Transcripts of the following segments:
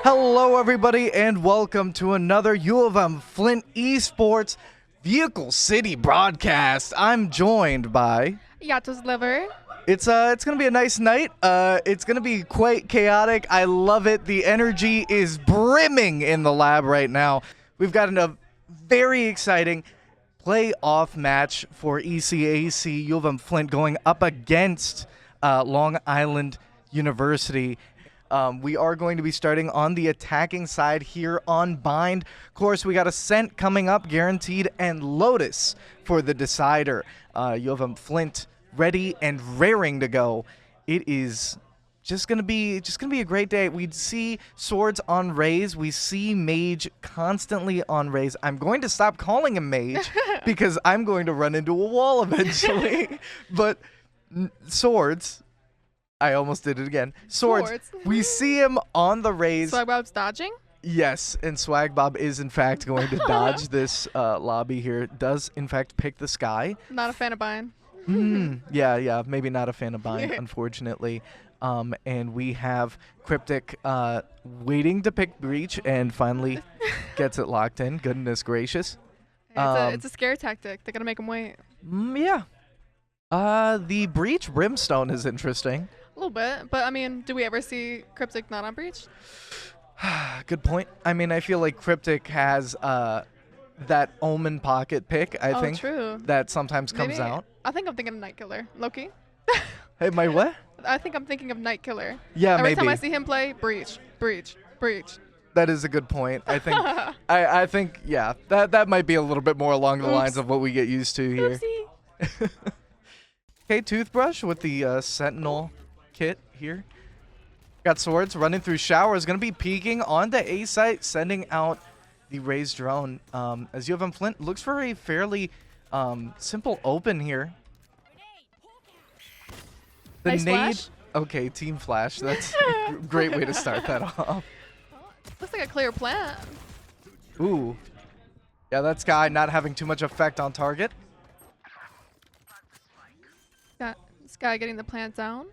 Hello, everybody, and welcome to another UM-Flint eSports Vehicle City broadcast. I'm joined by Yato's liver. It's gonna be a nice night. It's gonna be quite chaotic. I love it. The energy is brimming in the lab right now. We've got a very exciting playoff match for ECAC UM-Flint going up against Long Island University. We are going to be starting on the attacking side here on Bind. Of course, we got Ascent coming up, guaranteed, and Lotus for the decider. UM-Flint ready and raring to go. It is just gonna be a great day. We see Swords on Raze. We see Mage constantly on Raze. I'm going to stop calling him Mage because I'm going to run into a wall eventually. But Swords. I almost did it again. Swords. We see him on the Raze. Swag Bob's dodging? Yes, and Swag Bob is in fact going to dodge this lobby here. Does in fact pick the sky. Not a fan of Bind. Yeah, maybe not a fan of Bind, unfortunately. And we have Cryptic waiting to pick Breach and finally gets it locked in. Goodness gracious. It's a scare tactic. They're going to make him wait. Yeah. The Breach Brimstone is interesting. A little bit. But, I mean, do we ever see Cryptic not on Breach? Good point. I mean, I feel like Cryptic has that Omen pocket pick, I think. True. That sometimes comes Maybe. out. I think I'm thinking of Night Killer. Loki. Hey, my what? I think I'm thinking of Night Killer. Yeah, Every maybe. time I see him play, Breach, Breach, Breach. That is a good point. I think, I think, yeah, that might be a little bit more along the lines of what we get used to here. Oopsie. Okay, Toothbrush with the Sentinel kit here. Got Swords running through showers. Going to be peeking on the A site, sending out the Raze drone. As UM-Flint looks for a fairly simple open here. The Nice nade. flash. Okay, Team Flash. That's a great way to start that off. Looks like a clear plan. Ooh. Yeah, that Sky not having too much effect on target. Got this guy getting the plant down.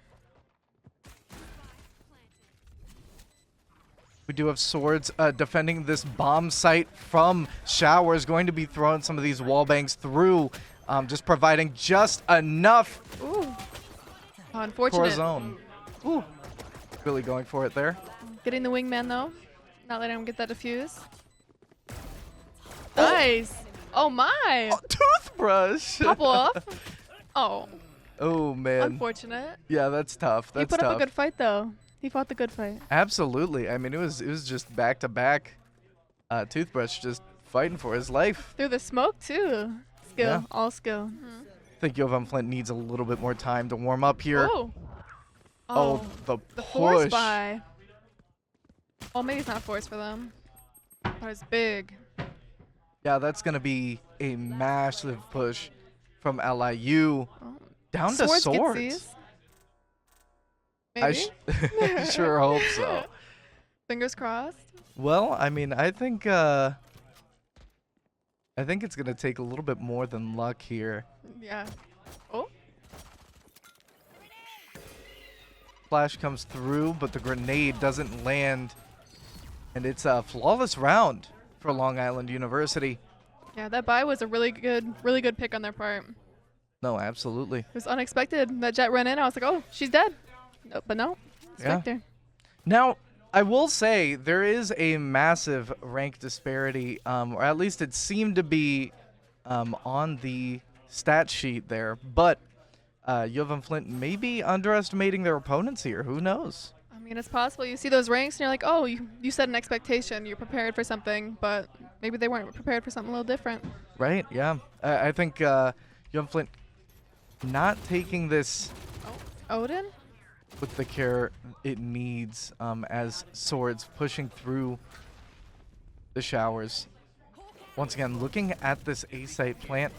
We do have Swords defending this bomb site from showers. Going to be throwing some of these wall bangs through, just providing just enough. Ooh. Oh, unfortunate. Corazon. Ooh. Really going for it there. Getting the wingman though. Not letting him get that defuse. Nice. Oh my. Oh, Toothbrush. Pop off. Oh. Oh man. Unfortunate. Yeah, that's tough. That's He put tough. up a good fight though. He fought the good fight. Absolutely. I mean, it was just back to back. Toothbrush just fighting for his life. Through the smoke too. Skill. Yeah. All skill. I think UM-Flint needs a little bit more time to warm up here. Oh. Oh, the force push. buy. Well, maybe it's not force for them. But it's big. Yeah, that's going to be a massive push from LIU. Oh. Down to Gets Swords. these. I Maybe. sure hope so. Fingers crossed. Well, I mean, I think it's going to take a little bit more than luck here. Yeah. Oh. Flash comes through, but the grenade doesn't land. And it's a flawless round for Long Island University. Yeah, that buy was a really good pick on their part. No, absolutely. It was unexpected. That jet ran in. I was like, oh, she's dead. No, but no. It's Yeah. Victor. Now, I will say there is a massive rank disparity, or at least it seemed to be on the stat sheet there. But UM-Flint may be underestimating their opponents here. Who knows? I mean, it's possible. You see those ranks and you're like, oh, you set an expectation. You're prepared for something, but maybe they weren't prepared for something a little different. Right, yeah. I think UM-Flint not taking this Oh, Odin? with the care it needs as Swords pushing through the showers. Once again, looking at this A-site plant.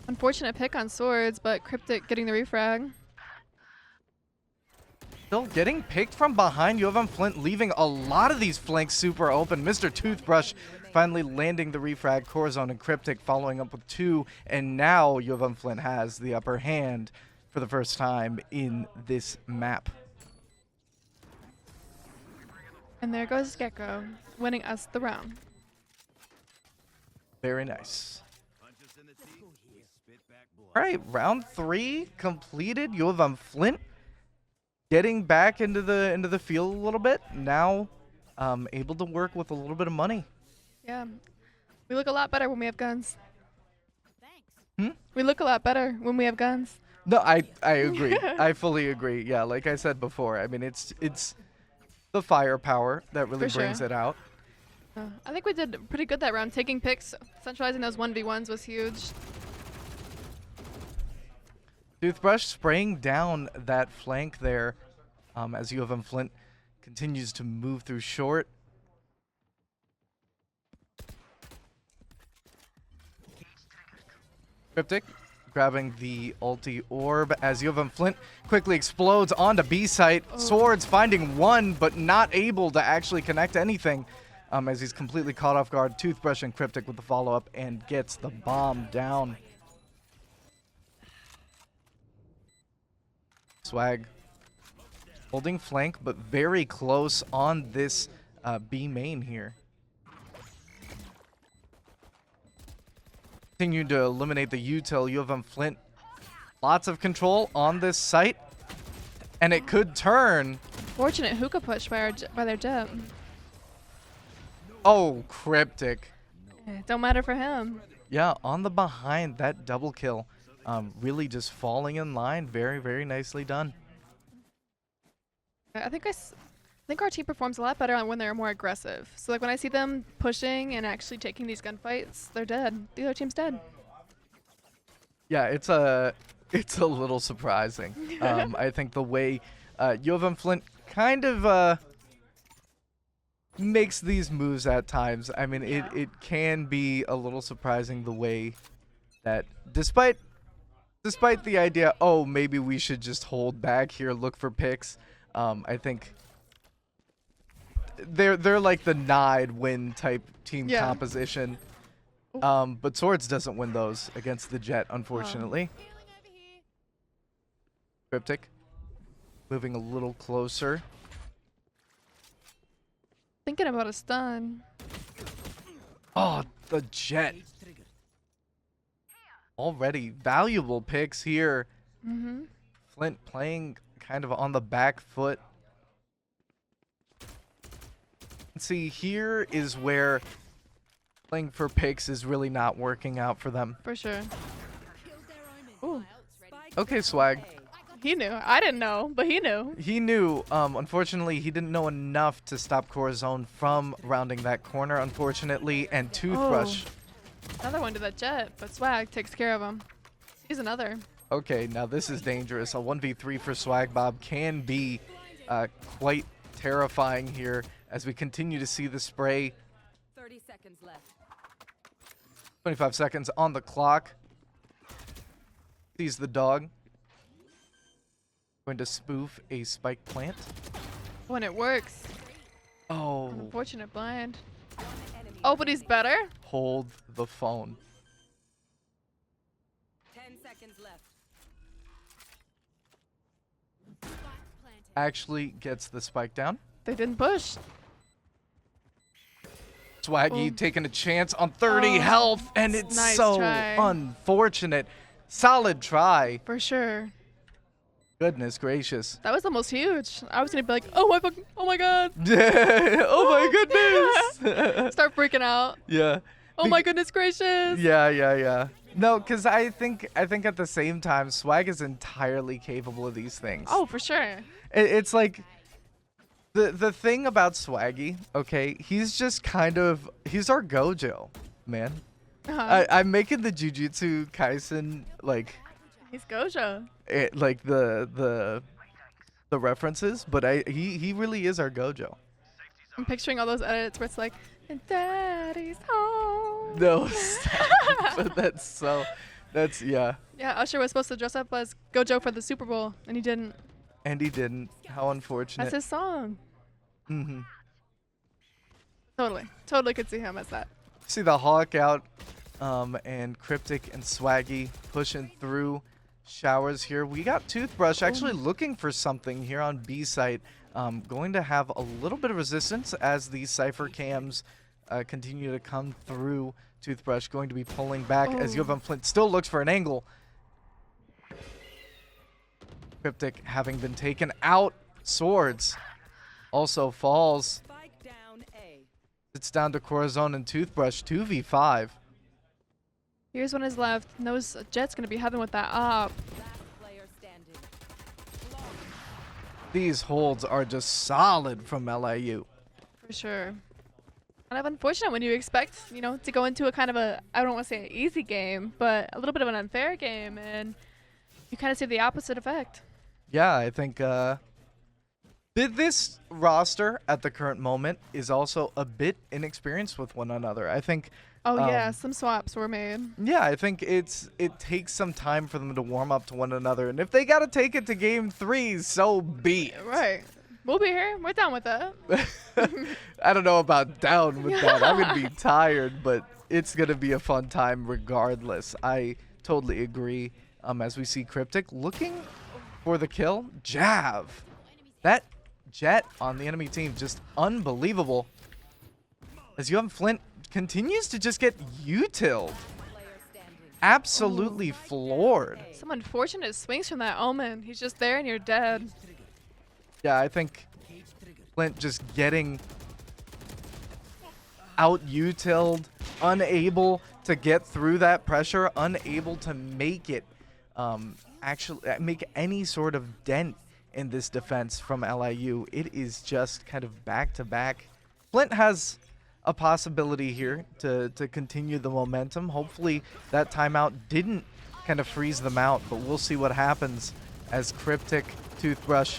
Unfortunate pick on Swords, but Cryptic getting the refrag. Still getting picked from behind. UM-Flint leaving a lot of these flanks super open. Mr. Toothbrush finally landing the refrag. Corazon and Cryptic following up with 2. And now UM-Flint has the upper hand for the first time in this map. And there goes Gecko, winning us the round. Very nice. All right, round 3 completed. UM-Flint getting back into the field a little bit. Now able to work with a little bit of money. Yeah. We look a lot better when we have guns. Thanks. We look a lot better when we have guns. No, I agree. I fully agree. Yeah, like I said before, I mean it's the firepower that really For brings sure. it out. I think we did pretty good that round. Taking picks, centralizing those 1v1s was huge. Toothbrush spraying down that flank there as UM-Flint continues to move through short. Cryptic grabbing the ulti orb as UM-Flint quickly explodes onto B site. Oh. Swords finding one, but not able to actually connect anything as he's completely caught off guard. Toothbrush and Cryptic with the follow-up and gets the bomb down. Swag holding flank, but very close on this B main here. Continue to eliminate the util. UM-Flint, lots of control on this site, and it could turn. Fortunate hookah push by their Jet. Oh, Cryptic. Don't matter for him. Yeah, on the behind, that double kill. Really just falling in line. Very, very nicely done. I think our team performs a lot better when they're more aggressive. So like when I see them pushing and actually taking these gunfights, they're dead. The other team's dead. Yeah, it's a little surprising. I think the way UM-Flint kind of makes these moves at times. I mean, it can be a little surprising the way that despite the idea, oh, maybe we should just hold back here, look for picks. I think they're like the Nide win type team composition. But Swords doesn't win those against the Jet, unfortunately. Cryptic moving a little closer. Thinking about a stun. Oh, the Jet. Already valuable picks here. Mm-hmm. Flint playing kind of on the back foot. See, here is where playing for picks is really not working out for them. For sure. Ooh. Okay, Swag. He knew. I didn't know, but he knew. He knew. Unfortunately, he didn't know enough to stop Corazon from rounding that corner, unfortunately, and Toothbrush. Another one to that Jet, but Swag takes care of him. He's another. Okay, now this is dangerous. A 1v3 for Swag Bob can be quite terrifying here as we continue to see the spray. 30 seconds left. 25 seconds on the clock. Sees the dog. Going to spoof a spike plant. When it works. Oh, Unfortunate blind. Oh, but he's better? hold the phone. 10 seconds left. Actually gets the spike down. They didn't push. Swaggy Oh. taking a chance on 30 Oh, health, and it's nice so try. unfortunate. Solid try. For sure. Goodness gracious. That was almost huge. I was gonna be like, oh my god. Oh my goodness. Start freaking out. Yeah. Oh my goodness gracious. Yeah. No, because I think at the same time, Swag is entirely capable of these things. Oh, for sure. It's like the thing about Swaggy, okay, he's just kind of, he's our Gojo, man. I'm making the Jujutsu Kaisen like He's Gojo. like the references, but he really is our Gojo. I'm picturing all those edits where it's like, and Daddy's home. No, stop. But that's yeah. Yeah, Usher was supposed to dress up as Gojo for the Super Bowl, and he didn't. And he didn't. How unfortunate. That's his song. Mm-hmm. Totally could see him as that. See the Hawk out, and Cryptic and Swaggy pushing through. Showers here. We got Toothbrush actually looking for something here on B site. Going to have a little bit of resistance as these Cypher cams continue to come through. Toothbrush going to be pulling back as UM-Flint still looks for an angle. Cryptic having been taken out. Swords also falls. Spike down A. It's down to Corazon and Toothbrush 2v5. Here's one is left. Knows Jet's gonna be having with that op. Last player standing. These holds are just solid from LIU. For sure. Kind of unfortunate when you expect, you know, to go into a kind of a, I don't want to say an easy game, but a little bit of an unfair game, and you kind of see the opposite effect. Yeah, I think this roster at the current moment is also a bit inexperienced with one another. I think. Oh yeah, some swaps were made. Yeah, I think it takes some time for them to warm up to one another, and if they gotta take it to game 3, so be it. Right. We'll be here. We're down with that. I don't know about down with that. I'm gonna be tired, but it's gonna be a fun time regardless. I totally agree. As we see Cryptic looking for the kill, Jav. That Jet on the enemy team just unbelievable. As UM-Flint continues to just get utiled. Absolutely floored. Some unfortunate swings from that Omen. He's just there and you're dead. Yeah, I think Flint just getting out-utiled, unable to get through that pressure, unable to make it actually make any sort of dent in this defense from LIU. It is just kind of back-to-back. Flint has a possibility here to continue the momentum. Hopefully that timeout didn't kind of freeze them out, but we'll see what happens as Cryptic, Toothbrush,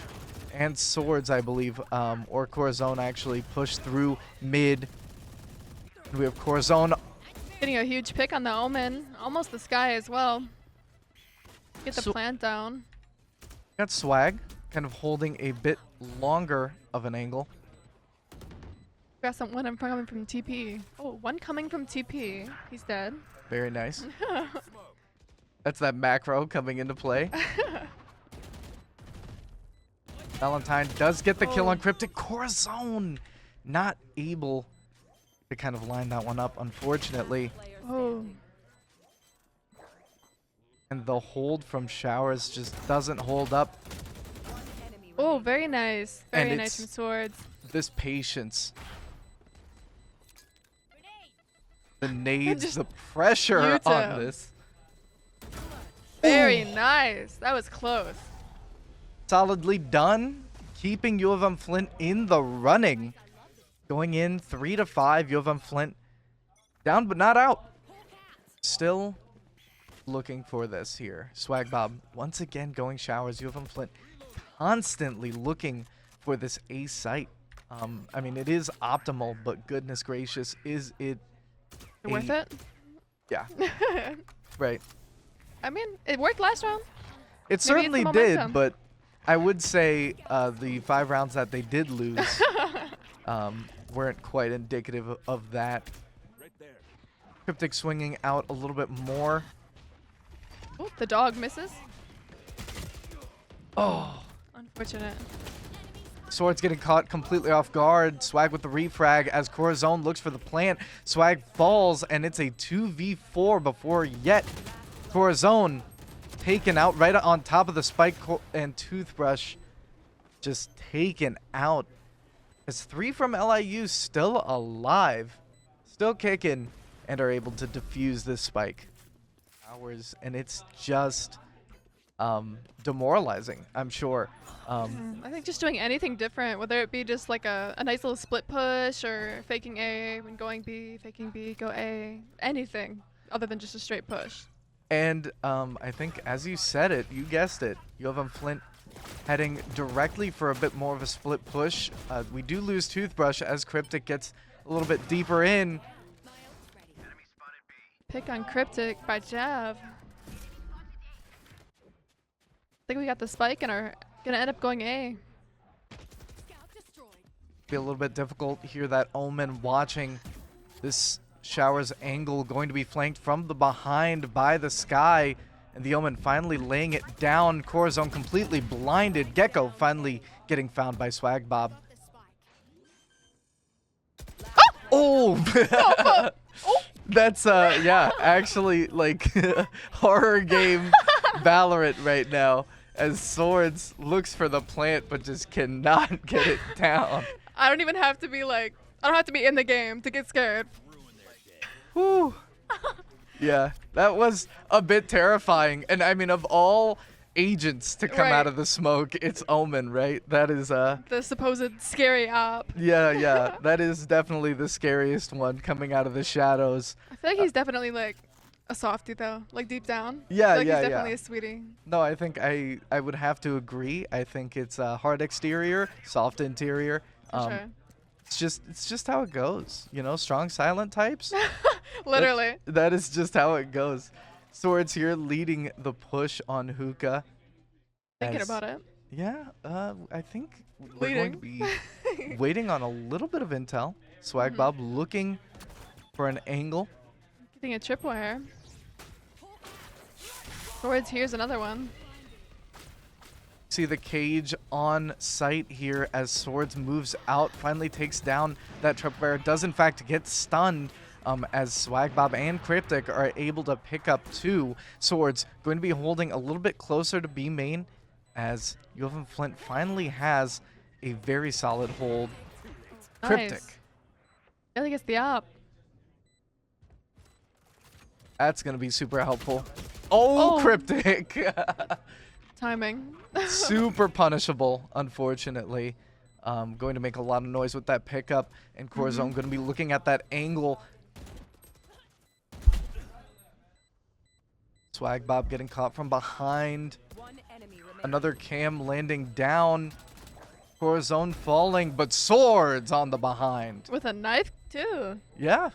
and Swords, I believe, or Corazon actually push through mid. We have Corazon. Getting a huge pick on the Omen. Almost the Sky as well. Get the plant down. Got Swag kind of holding a bit longer of an angle. Got one coming from TP. Oh, one coming from TP. He's dead. Very nice. That's that macro coming into play. Valentine does get the kill on Cryptic. Corazon not able to kind of line that one up, unfortunately. Oh. And the hold from Showers just doesn't hold up. Oh, very nice. Very And nice from Swords. This patience. The nades, Just the pressure on util. this. Very nice. That was close. Solidly done, keeping U of M Flint in the running. Going in 3-5, U of M Flint down but not out. Still looking for this here. Swag Bob once again going Showers. U of M Flint constantly looking for this ace site. I mean, it is optimal, but goodness gracious, is it Worth it? Yeah. Right. I mean, it worked last round. It Maybe certainly it's the did, momentum. but I would say the 5 rounds that they did lose weren't quite indicative of that. Cryptic swinging out a little bit more. Oh, the dog misses. Oh, Unfortunate. Swords getting caught completely off guard. Swag with the refrag as Corazon looks for the plant. Swag falls, and it's a 2v4 before yet. Corazon taken out right on top of the spike, and Toothbrush just taken out. As 3 from LIU still alive, still kicking, and are able to defuse this spike. Hours, and it's just demoralizing, I'm sure. I think just doing anything different, whether it be just like a nice little split push or faking A and going B, faking B, go A, anything other than just a straight push. And I think, as you said it, you guessed it, UM-Flint heading directly for a bit more of a split push. We do lose Toothbrush as Cryptic gets a little bit deeper in. Pick on Cryptic by Jav. I think we got the spike and are gonna end up going A. Scout destroyed. Be a little bit difficult here. That Omen watching this Showers angle going to be flanked from the behind by the Sky. And the Omen finally laying it down. Corazon completely blinded. Gecko finally getting found by Swag Bob. Oh! That's, yeah, actually, like, horror game Valorant right now. As Swords looks for the plant, but just cannot get it down. I don't even have to be like, I don't have to be in the game to get scared. Whew. Yeah, that was a bit terrifying. And I mean, of all agents to come out of the smoke, it's Omen, right? That is, The supposed scary op. yeah, that is definitely the scariest one coming out of the shadows. I feel like he's definitely like a softie though, like deep down. Yeah, like yeah, he's definitely yeah. a sweetie. No, I think I would have to agree. I think it's a hard exterior, soft interior. For sure. It's just how it goes. You know, strong silent types. Literally. That is just how it goes. Swords here leading the push on Hookah. Thinking about it. Yeah, I think we're Leading. going to be waiting on a little bit of intel. Swag Bob looking for an angle. Getting a tripwire. Swords, here's another one. See the cage on site here as Swords moves out, finally takes down that tripwire, does in fact get stunned as Swag Bob and Cryptic are able to pick up two. Swords going to be holding a little bit closer to B main as UM-Flint finally has a very solid hold. Cryptic. Nice. I think it's the op. That's going to be super helpful. Oh, Oh. Cryptic. Timing. Super punishable, unfortunately. Going to make a lot of noise with that pickup, and Corazon going to be looking at that angle. Swag Bob getting caught from behind. One enemy remaining. Another cam landing down. Corazon falling, but Swords on the behind. With a knife too. Yeah.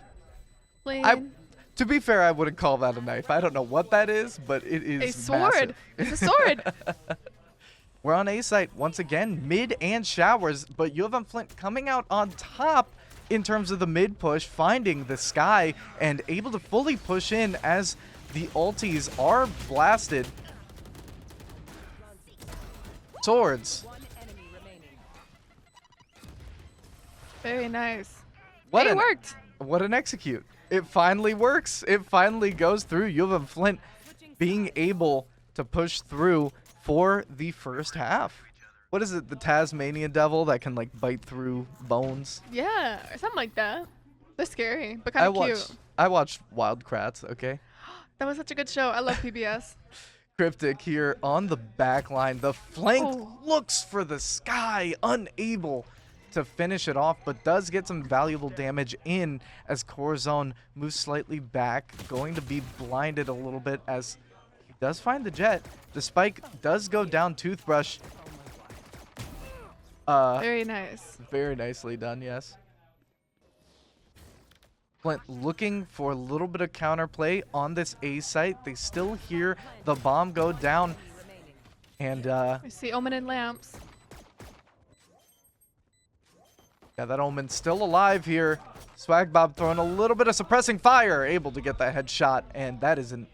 Clean. To be fair, I wouldn't call that a knife. I don't know what that is, but it is A sword. massive. It's a sword. We're on A site once again, mid and showers, but UM-Flint coming out on top in terms of the mid push, finding the sky and able to fully push in as the ultis are blasted. Swords. One enemy remaining. Very nice. What Hey, it an- worked. What an execute. It finally works. It finally goes through. UM-Flint being able to push through for the first half. What is it? The Tasmanian devil that can like bite through bones? Yeah, or something like that. They're scary, but kind of cute. I watched Wild Kratts, okay? That was such a good show. I love PBS. Cryptic here on the back line. The flank Oh. looks for the sky, unable to finish it off, but does get some valuable damage in as Corazon moves slightly back, going to be blinded a little bit as he does find the jet. The spike does go down Toothbrush. Very nice. Very nicely done, yes. Flint looking for a little bit of counterplay on this A site. They still hear the bomb go down. And I see Omen and lamps. yeah, that Omen's still alive here. Swag Bob throwing a little bit of suppressing fire, able to get that headshot, and that is an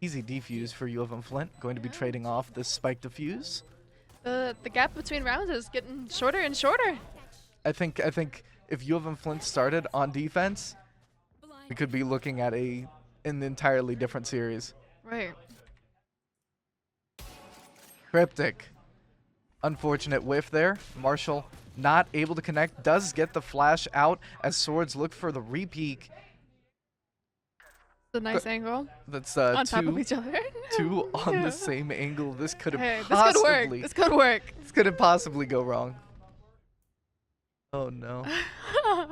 easy defuse for UM-Flint. Going to be trading off this spike defuse. The gap between rounds is getting shorter and shorter. I think if UM-Flint started on defense, we could be looking at an entirely different series. Right. Cryptic. Unfortunate whiff there. Marshall not able to connect. Does get the flash out as Swords look for the repeak. It's a nice angle. That's On top of two, each other. two on Yeah. the same angle. This could have Hey, this could work. possibly This could work. this couldn't possibly go wrong. Oh no.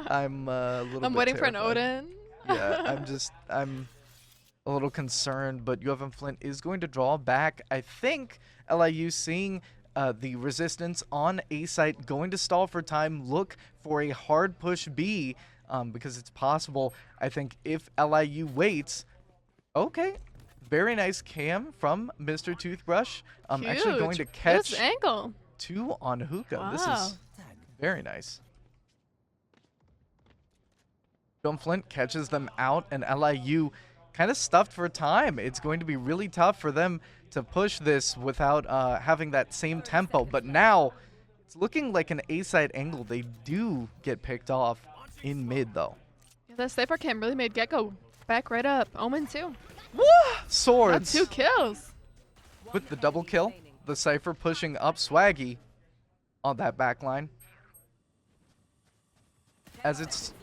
I'm a little I'm bit waiting for an terrified. Odin. Yeah, I'm a little concerned, but UM-Flint is going to draw back. I think LIU seeing the resistance on A site going to stall for time, look for a hard push B because it's possible. I think if LIU waits, okay, very nice cam from Mr. Toothbrush. Actually going to Huge. catch This angle. two on Hookah. This Wow. is very nice. UM-Flint catches them out, and LIU kind of stuffed for time. It's going to be really tough for them to push this without having that same tempo. But now it's looking like an A-side angle. They do get picked off in mid, though. Yeah, that sniper cam really made Gecko back right up. Omen too. Woo! Swords Got 2 kills. with the double kill. The Cypher pushing up Swaggy on that back line. As it's...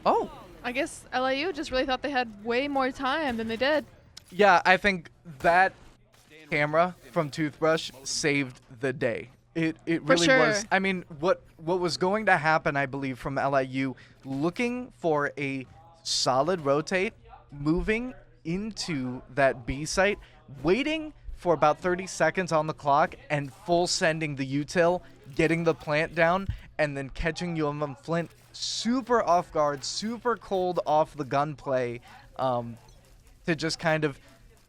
Oh! I guess LIU just really thought they had way more time than they did. Yeah, I think that camera from Toothbrush saved the day. It really sure. was. I mean, what was going to happen, I believe, from LIU, looking for a solid rotate, moving into that B site, waiting for about 30 seconds on the clock, and full sending the util, getting the plant down, and then catching UM-Flint super off guard, super cold off the gunplay, to just kind of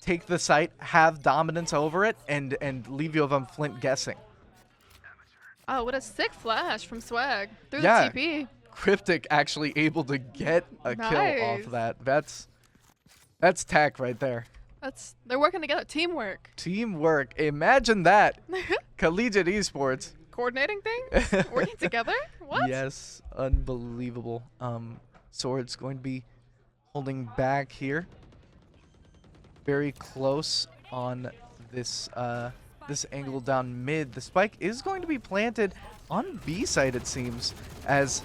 take the site, have dominance over it, and leave UM-Flint guessing. Oh, what a sick flash from Swag through Yeah. the TP. Cryptic actually able to get a kill off Nice. of that. That's tech right there. They're working together. Teamwork. Teamwork. Imagine that. Collegiate esports. Coordinating things? Working together? What? Yes, unbelievable. Sword's going to be holding back here. Very close on this this angle down mid. The spike is going to be planted on B side, it seems, as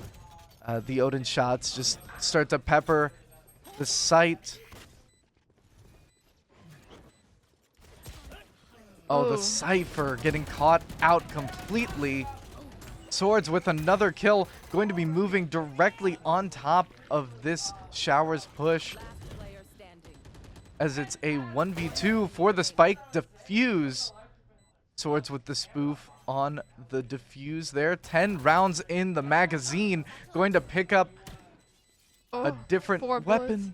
the Odin shots just start to pepper the site. Oh, the Ooh. Cypher getting caught out completely. Swords with another kill, going to be moving directly on top of this Showers push, Player standing. as it's a 1v2 for the spike defuse. Swords with the spoof on the defuse there. 10 rounds in the magazine, going to pick up Oh, a different 4 weapon. bullets.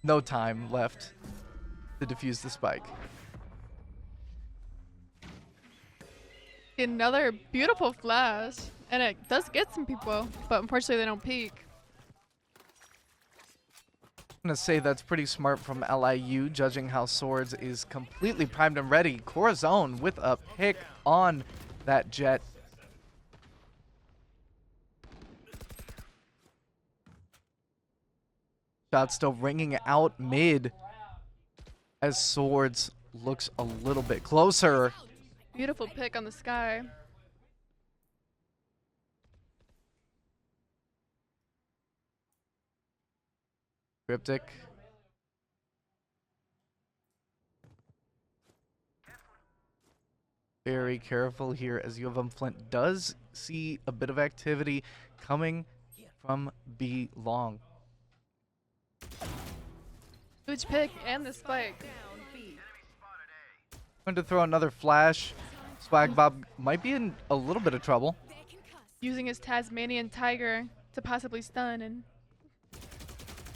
No time left to defuse the spike. Another beautiful flash. And it does get some people, but unfortunately they don't peek. I'm going to say that's pretty smart from LIU, judging how Swords is completely primed and ready. Corazon with a pick on that jet. Shot still ringing out mid as Swords looks a little bit closer. Beautiful pick on the sky. Cryptic. Very careful here as UM-Flint does see a bit of activity coming from B long. Huge pick and the spike. Down B. Going to throw another flash. Swag Bob might be in a little bit of trouble. Using his Tasmanian tiger to possibly stun and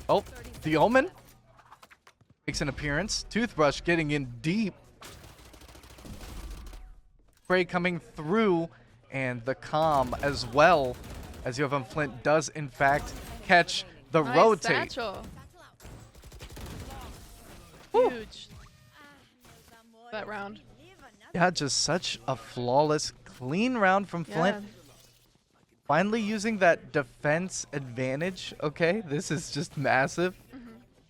Oh, the Omen makes an appearance. Toothbrush getting in deep. Spray coming through, and the calm as well, as UM-Flint does in fact catch the nice rotate. satchel. Huge. That round. Yeah, just such a flawless, clean round from Flint. Yeah. Finally using that defense advantage. Okay, this is just massive.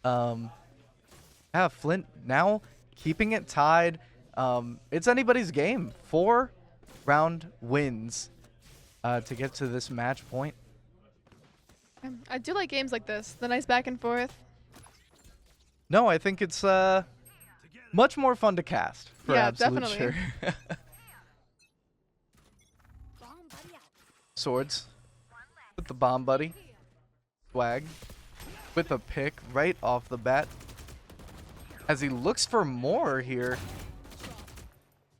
Yeah, Flint now keeping it tied. It's anybody's game. 4 round wins to get to this match point. I do like games like this. The nice back and forth. No, I think it's much more fun to cast for Yeah, absolute definitely. sure. Swords with the bomb buddy. Swag with a pick right off the bat as he looks for more here.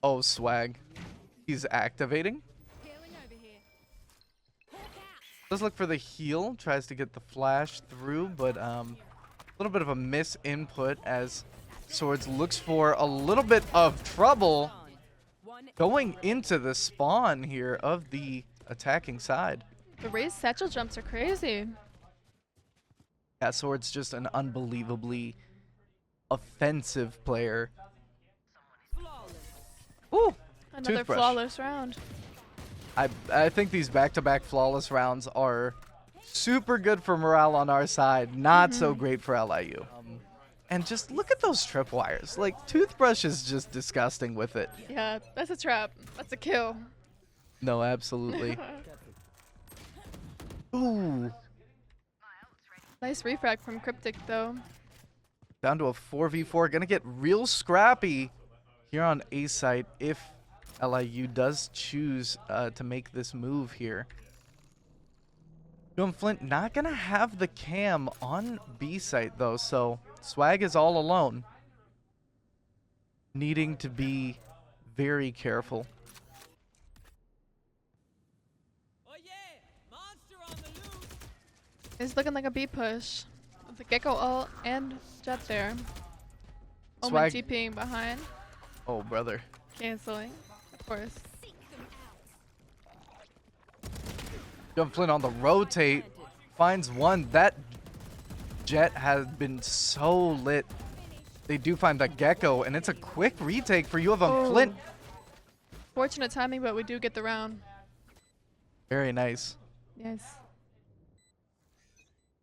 Oh, Swag. He's activating. Does look for the heal. Tries to get the flash through, but a little bit of a miss input as Swords looks for a little bit of trouble going into the spawn here of the attacking side. The raised satchel jumps are crazy. Yeah, Sword's just an unbelievably offensive player. Ooh, Another toothbrush. flawless round. I think these back-to-back flawless rounds are super good for morale on our side, not so great for LIU. And just look at those tripwires. Like, Toothbrush is just disgusting with it. Yeah, that's a trap. That's a kill. No, absolutely. Ooh. Nice refrag from Cryptic, though. Down to a 4v4. Gonna get real scrappy here on A site if LIU does choose to make this move here. UM-Flint not gonna have the cam on B site though, so Swag is all alone. Needing to be very careful. It's looking like a B push. With the Gecko ult and Jet there. Omen Swag. TPing behind. Oh, brother. Canceling, of course. UM-Flint on the rotate. Finds one. That Jet has been so lit. They do find the Gecko, and it's a quick retake for UM-Flint. Fortunate timing, but we do get the round. Very nice. Yes.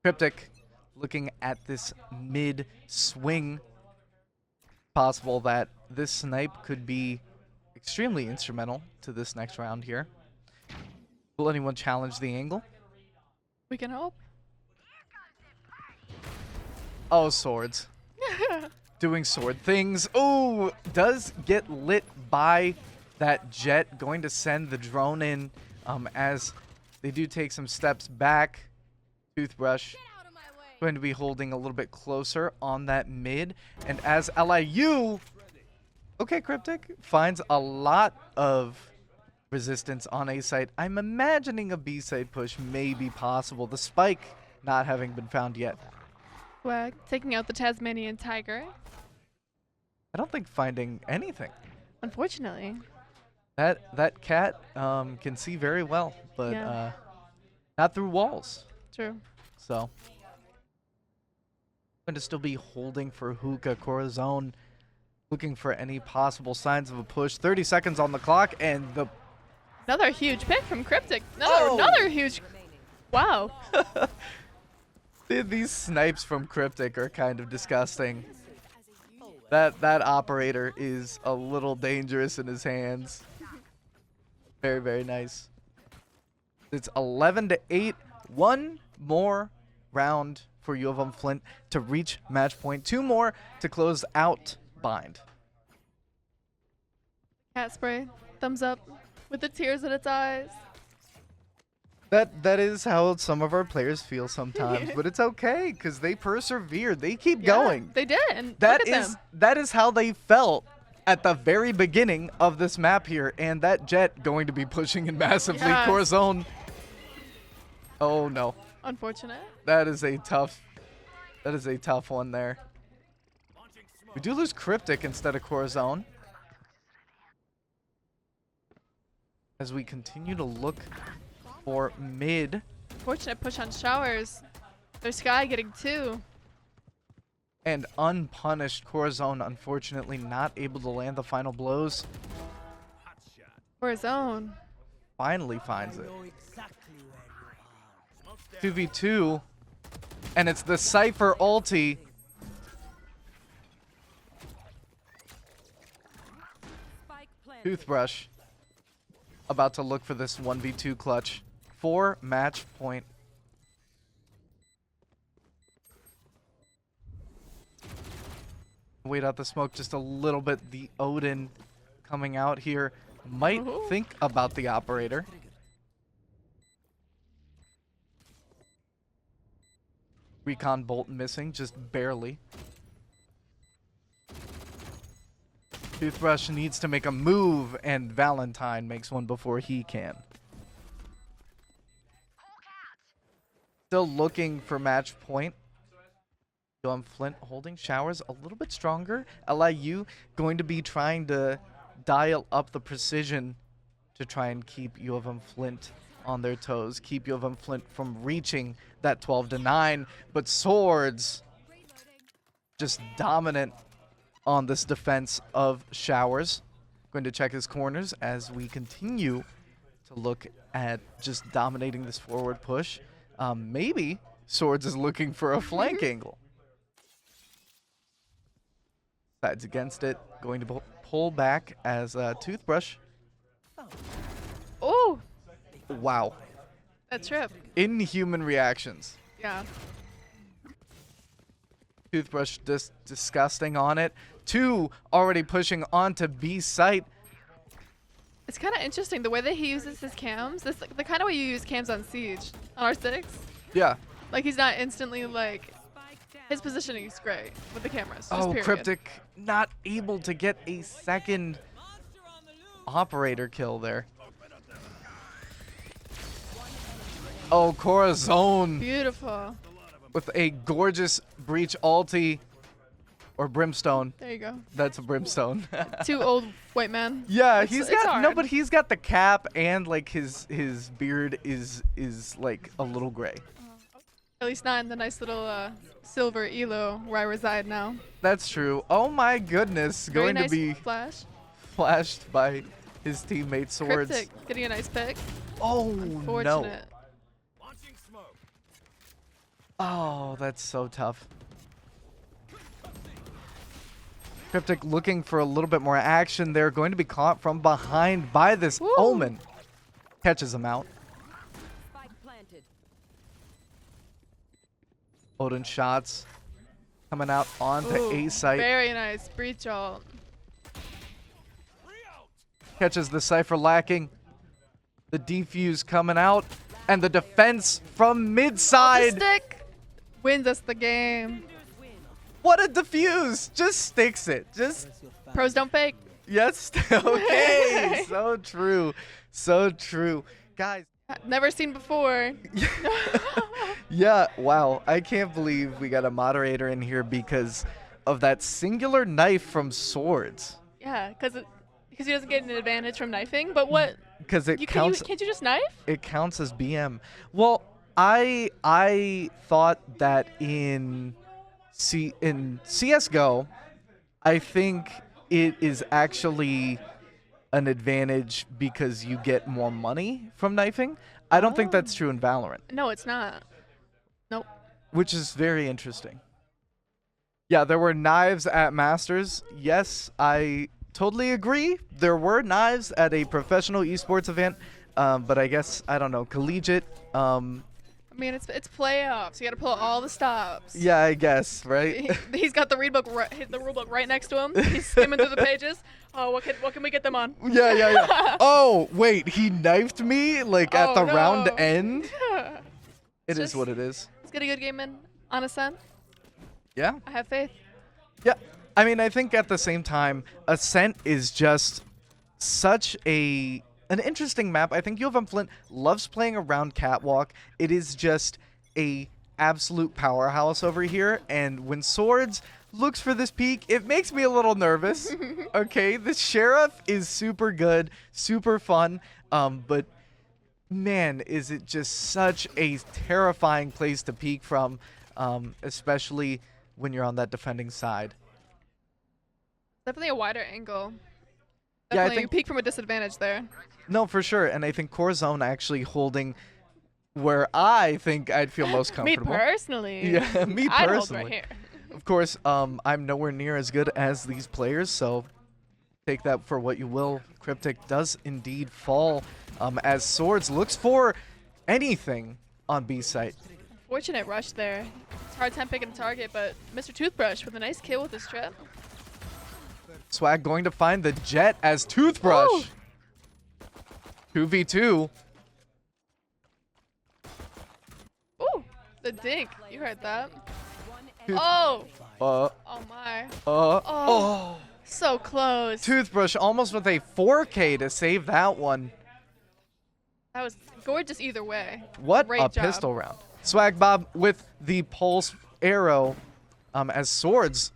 Cryptic looking at this mid swing. Possible that this snipe could be extremely instrumental to this next round here. Will anyone challenge the angle? We can hope. Oh, swords. Doing sword things. Oh, does get lit by that Jet. Going to send the drone in as they do take some steps back. Toothbrush going to be holding a little bit closer on that mid. And as LIU, okay, Cryptic, finds a lot of resistance on A site. I'm imagining a B site push may be possible. The spike not having been found yet. Swag taking out the Tasmanian Tiger. I don't think finding anything. Unfortunately. That cat can see very well, but Yeah. not through walls. True. So going to still be holding for Hookah. Corazon looking for any possible signs of a push. 30 seconds on the clock, and the Another huge pick from Cryptic. Another huge. Wow. these snipes from Cryptic are kind of disgusting. That operator is a little dangerous in his hands. Very, very nice. It's 11-8. One more round for U of M-Flint to reach match point. Two more to close out bind. Cat spray. Thumbs up. With the tears in its eyes. That is how some of our players feel sometimes, but it's okay because they persevered. They keep going. They did. And That look at is them. that is how they felt at the very beginning of this map here, and that Jet going to be pushing in massively. Yes. Corazon. Oh no, Unfortunate. that is a tough one there. We do lose Cryptic instead of Corazon. As we continue to look for mid. Fortunate push on Showers. There's Sky getting two. And unpunished. Corazon unfortunately not able to land the final blows. For his own. Finally finds it. 2v2. And it's the Cypher ulti. Toothbrush about to look for this 1v2 clutch for match point. Wait out the smoke just a little bit. The Odin coming out here might think about the operator. Recon bolt missing, just barely. Toothbrush needs to make a move, and Valentine makes one before he can. Still looking for match point. UM-Flint holding Showers a little bit stronger. LIU going to be trying to dial up the precision to try and keep U of M-Flint on their toes, keep UM-Flint from reaching that 12-9. But Swords just dominant on this defense of Showers. Going to check his corners as we continue to look at just dominating this forward push. Maybe Swords is looking for a flank angle. Sides against it, going to pull back as Toothbrush. Oh, Wow. that trip. Inhuman reactions. Yeah. Toothbrush just disgusting on it. 2 already pushing onto B site. It's kind of interesting the way that he uses his cams. This the kind of way you use cams on Siege on R6. Yeah. Like he's not instantly like his positioning is great with the cameras. Just Oh, period. Cryptic not able to get a second operator kill there. Oh, Corazon Beautiful. with a gorgeous breach ulti or brimstone. There you go. That's a brimstone. 2 old white men. Yeah, It's- he's it's got no, hard. but he's got the cap and like his beard is like a little gray. At least not in the nice little silver elo where I reside now. That's true. Oh my goodness, Very going nice to be flash. flashed by his teammate Swords. Cryptic getting a nice pick. Oh no. Fortunate. Oh, that's so tough. Cryptic looking for a little bit more action. They're going to be caught from behind by this Woo. Omen. Catches him out. Spike planted. Odin shots coming out onto Ooh, A site. Very nice breach ult. Catches the Cypher lacking. The defuse coming out. And the defense from mid side. Stick wins us the game. What a defuse. Just sticks it. Just, Pros don't fake. yes. Okay. So true. So true. Guys. Never seen before. Yeah, wow. I can't believe we got a moderator in here because of that singular knife from Swords. Yeah, because he doesn't get an advantage from knifing. But what? Because it Can't counts. you just knife? It counts as BM. Well, I thought that in CS:GO, I think it is actually an advantage because you get more money from knifing. I don't think that's true in Valorant, No, it's not. Nope. which is very interesting. Yeah, there were knives at Masters. Yes, I totally agree. There were knives at a professional esports event, but I guess, I don't know, collegiate. I mean, it's playoffs. You got to pull all the stops. Yeah, I guess, right? He's got the the rule book right next to him. He's skimming through the pages. Oh, what can we get them on? Yeah. Oh, wait, he knifed me like at Oh, the round no. end? It is Just- what it is. Let's get a good game in on Ascent. Yeah. I have faith. Yeah. I mean, I think at the same time, Ascent is just such an interesting map. I think UM-Flint loves playing around Catwalk. It is just a absolute powerhouse over here. And when Swords looks for this peak, it makes me a little nervous. Okay, the Sheriff is super good, super fun. But man, is it just such a terrifying place to peek from, especially when you're on that defending side. Definitely a wider angle. Yeah, I Definitely you think- peek from a disadvantage there. No, for sure. And I think Corazon actually holding where I think I'd feel most Me comfortable. personally. Yeah, me I'd hold personally. right here. Of course, I'm nowhere near as good as these players, so take that for what you will. Cryptic does indeed fall as Swords looks for anything on B site. Fortunate rush there. It's a hard time picking a target, but Mr. Toothbrush with a nice kill with his trip. Swag going to find the Jet as Toothbrush. Ooh. 2v2. Ooh, the dink. You heard that. Tooth- Oh, Oh my. oh. So close. Toothbrush almost with a 4K to save that one. That was gorgeous either way. What Great a job. pistol round. Swag Bob with the pulse arrow as Swords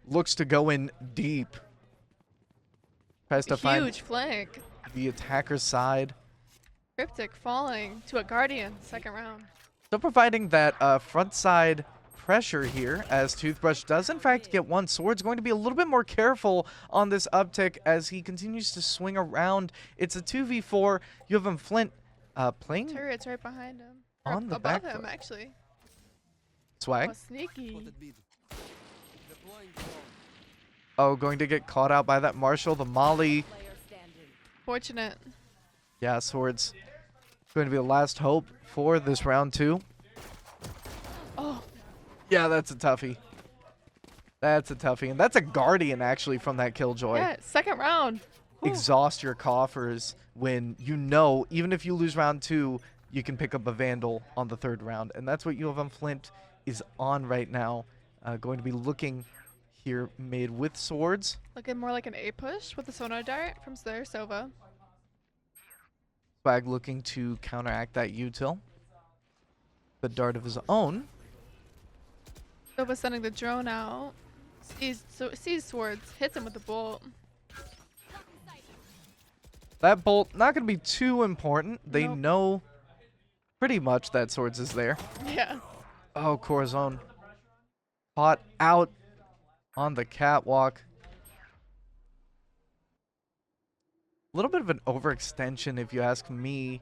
looks to go in deep. Tries to find Huge flank. the attacker's side. Cryptic falling to a Guardian, second round. Still providing that front side pressure here as Toothbrush does in fact get one. Sword's going to be a little bit more careful on this uptick as he continues to swing around. It's a 2v4. UM-Flint playing Turret's right behind him. Or on the above back him, foot. actually. Swag. Oh, sneaky. Oh, going to get caught out by that Marshall. The Molly. Player standing. Fortunate. Yeah, Sword's going to be the last hope for this round 2. Oh, Yeah, that's a toughie. That's a toughie. And that's a Guardian, actually, from that Killjoy. yeah, second round. Whew. Exhaust your coffers when you know, even if you lose round 2, you can pick up a Vandal on the 3rd round. And that's what UM-Flint is on right now. Going to be looking here made with Swords. Looking more like an A push with the sonar dart from their Sova. Swag looking to counteract that util. The dart of his own. Sova sending the drone out. Sees Swords, hits him with the bolt. That bolt not going to be too important. They Nope. know pretty much that Swords is there. Yeah. Oh, Corazon caught out on the catwalk. A little bit of an overextension, if you ask me.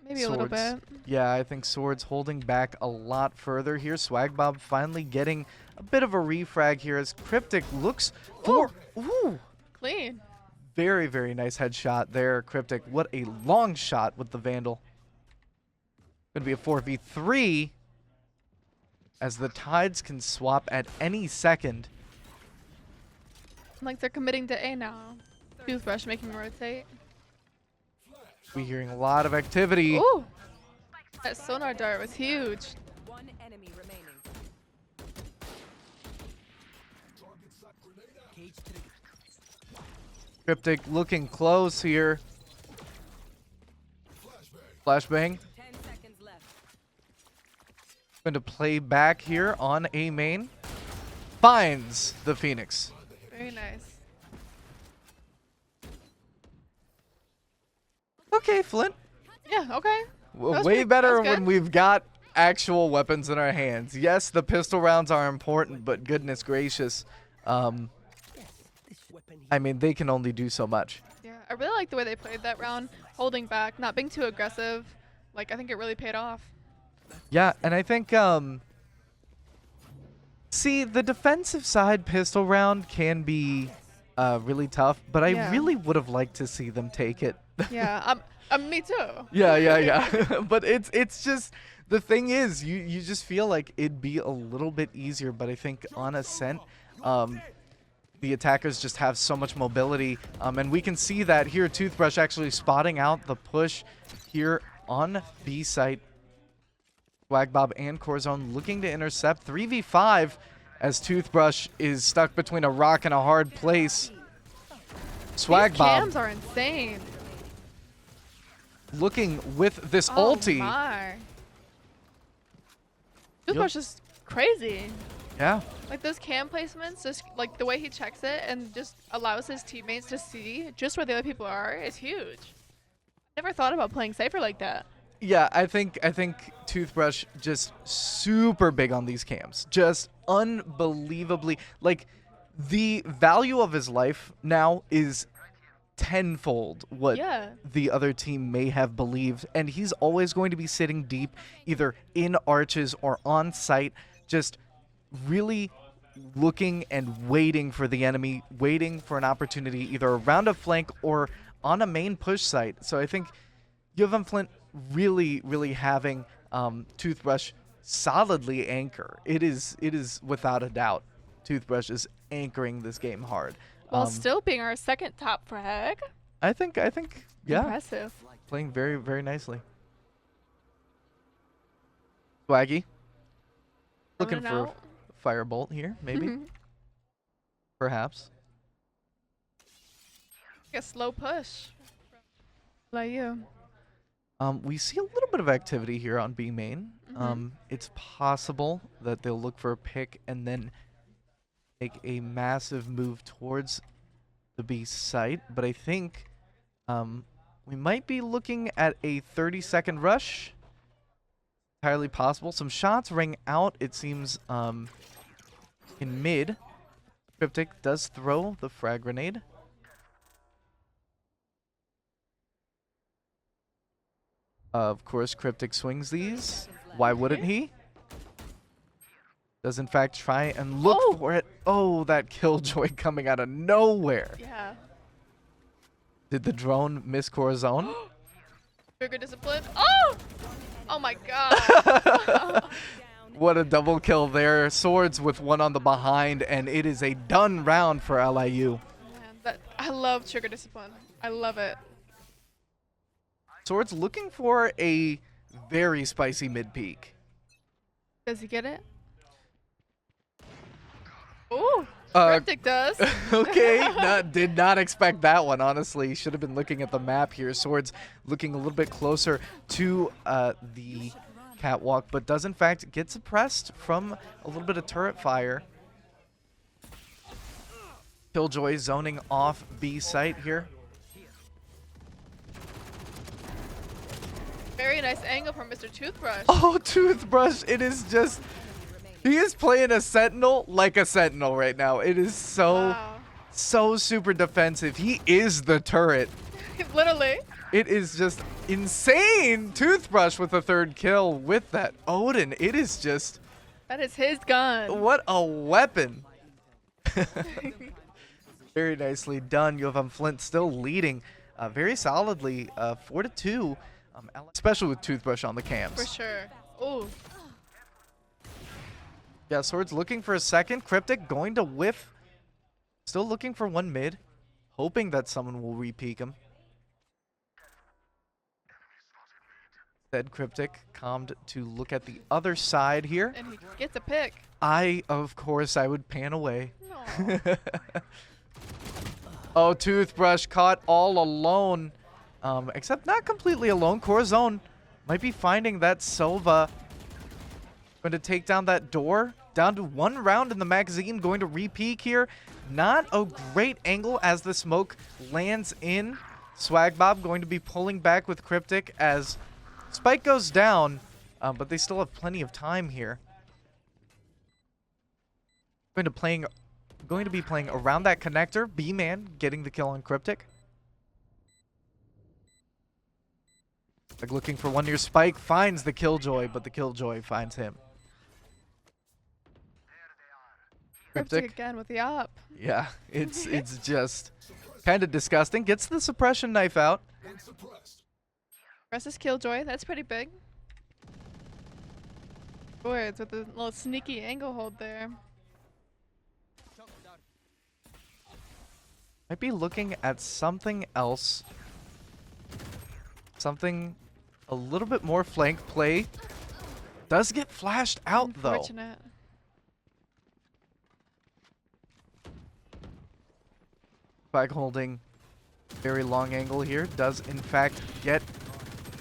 Maybe a little Swords. bit. Yeah, I think Swords holding back a lot further here. Swagbob finally getting a bit of a refrag here as Cryptic looks for... Ooh! Clean. Very, very nice headshot there, Cryptic. What a long shot with the Vandal. Going to be a 4v3 as the Tides can swap at any second. Like they're committing to A now. Toothbrush making him rotate. We're hearing a lot of activity. Ooh! That sonar dart was huge. One enemy remaining. Cryptic looking close here. Flashbang. 10 seconds left. Going to play back here on A main. Finds the Phoenix. Very nice. Okay, Flint. Yeah, okay. was Way pretty- better that was when good. we've got actual weapons in our hands. Yes, the pistol rounds are important, but goodness gracious. I mean, they can only do so much. Yeah, I really like the way they played that round, holding back, not being too aggressive. Like, I think it really paid off. Yeah, and I think, see, the defensive side pistol round can be really tough, but I Yeah. really would have liked to see them take it. Yeah, me too. Yeah. But it's just, the thing is, you just feel like it'd be a little bit easier, but I think on Ascent, the attackers just have so much mobility, and we can see that here. Toothbrush actually spotting out the push here on B site. Swagbob and Corazon looking to intercept 3v5 as Toothbrush is stuck between a rock and a hard place. These Swagbob cams are insane. looking with this Oh ulti. my. Toothbrush is crazy. Yeah. Like those cam placements, just like the way he checks it and just allows his teammates to see just where the other people are is huge. Never thought about playing safer like that. Yeah, I think Toothbrush just super big on these cams. Just unbelievably, like, the value of his life now is tenfold what Yeah. the other team may have believed, and he's always going to be sitting deep, either in arches or on site, just really looking and waiting for the enemy, waiting for an opportunity either around a flank or on a main push site. So I think UM-Flint really having Toothbrush solidly anchor. It is without a doubt. Toothbrush is anchoring this game hard. While still being our second top frag. I think yeah, Impressive. playing very nicely. Swaggy looking Running for out. a firebolt here, maybe, perhaps. A slow push. Like you. We see a little bit of activity here on B main. Mhm. It's possible that they'll look for a pick and then make a massive move towards the B site, but I think we might be looking at a 30-second rush. Entirely possible. Some shots ring out, it seems, in mid. Cryptic does throw the frag grenade. Of course, Cryptic swings these. Why wouldn't he? Does in fact try and look for it. Oh, that killjoy coming out of nowhere. Yeah. Did the drone miss Corazon? Trigger discipline. Oh! Oh my god. What a double kill there. Swords with one on the behind, and it is a done round for LIU. Man, I love trigger discipline. I love it. Swords looking for a very spicy mid peak. Does he get it? Ooh, Cryptic does. Okay, did not expect that one, honestly. Should have been looking at the map here. Swords looking a little bit closer to the catwalk, but does in fact get suppressed from a little bit of turret fire. Killjoy zoning off B site here. Very nice angle from Mr. Toothbrush. Oh, Toothbrush, it is just... He is playing a Sentinel like a Sentinel right now. It is so, so super defensive. He is the turret. Literally. It is just insane. Toothbrush with a third kill with that Odin. It is just... That is his gun. What a weapon. Very nicely done. UM-Flint still leading very solidly 4-2. Especially with Toothbrush on the cams. For sure. Ooh. Yeah, Swords looking for a second. Cryptic going to whiff. Still looking for one mid. Hoping that someone will re-peek him. Said Cryptic, calmed to look at the other side here. And he gets a pick. Of course, I would pan away. No. Oh, Toothbrush caught all alone. Except not completely alone. Corazon might be finding that Sova. Going to take down that door. Down to one round in the magazine. Going to re-peek here. Not a great angle as the smoke lands in. Swagbob going to be pulling back with Cryptic as Spike goes down. But they still have plenty of time here. Going to be playing around that connector. B-Man getting the kill on Cryptic. Like looking for one near Spike, finds the Killjoy, but the Killjoy finds him. Cryptic again with the op. Yeah, it's just kind of disgusting. Gets the suppression knife out. Versus Killjoy, that's pretty big. Swords with a little sneaky angle hold there. Might be looking at something else. Something a little bit more flank play. Does get flashed out though. Unfortunate. Spike holding very long angle here. Does in fact get...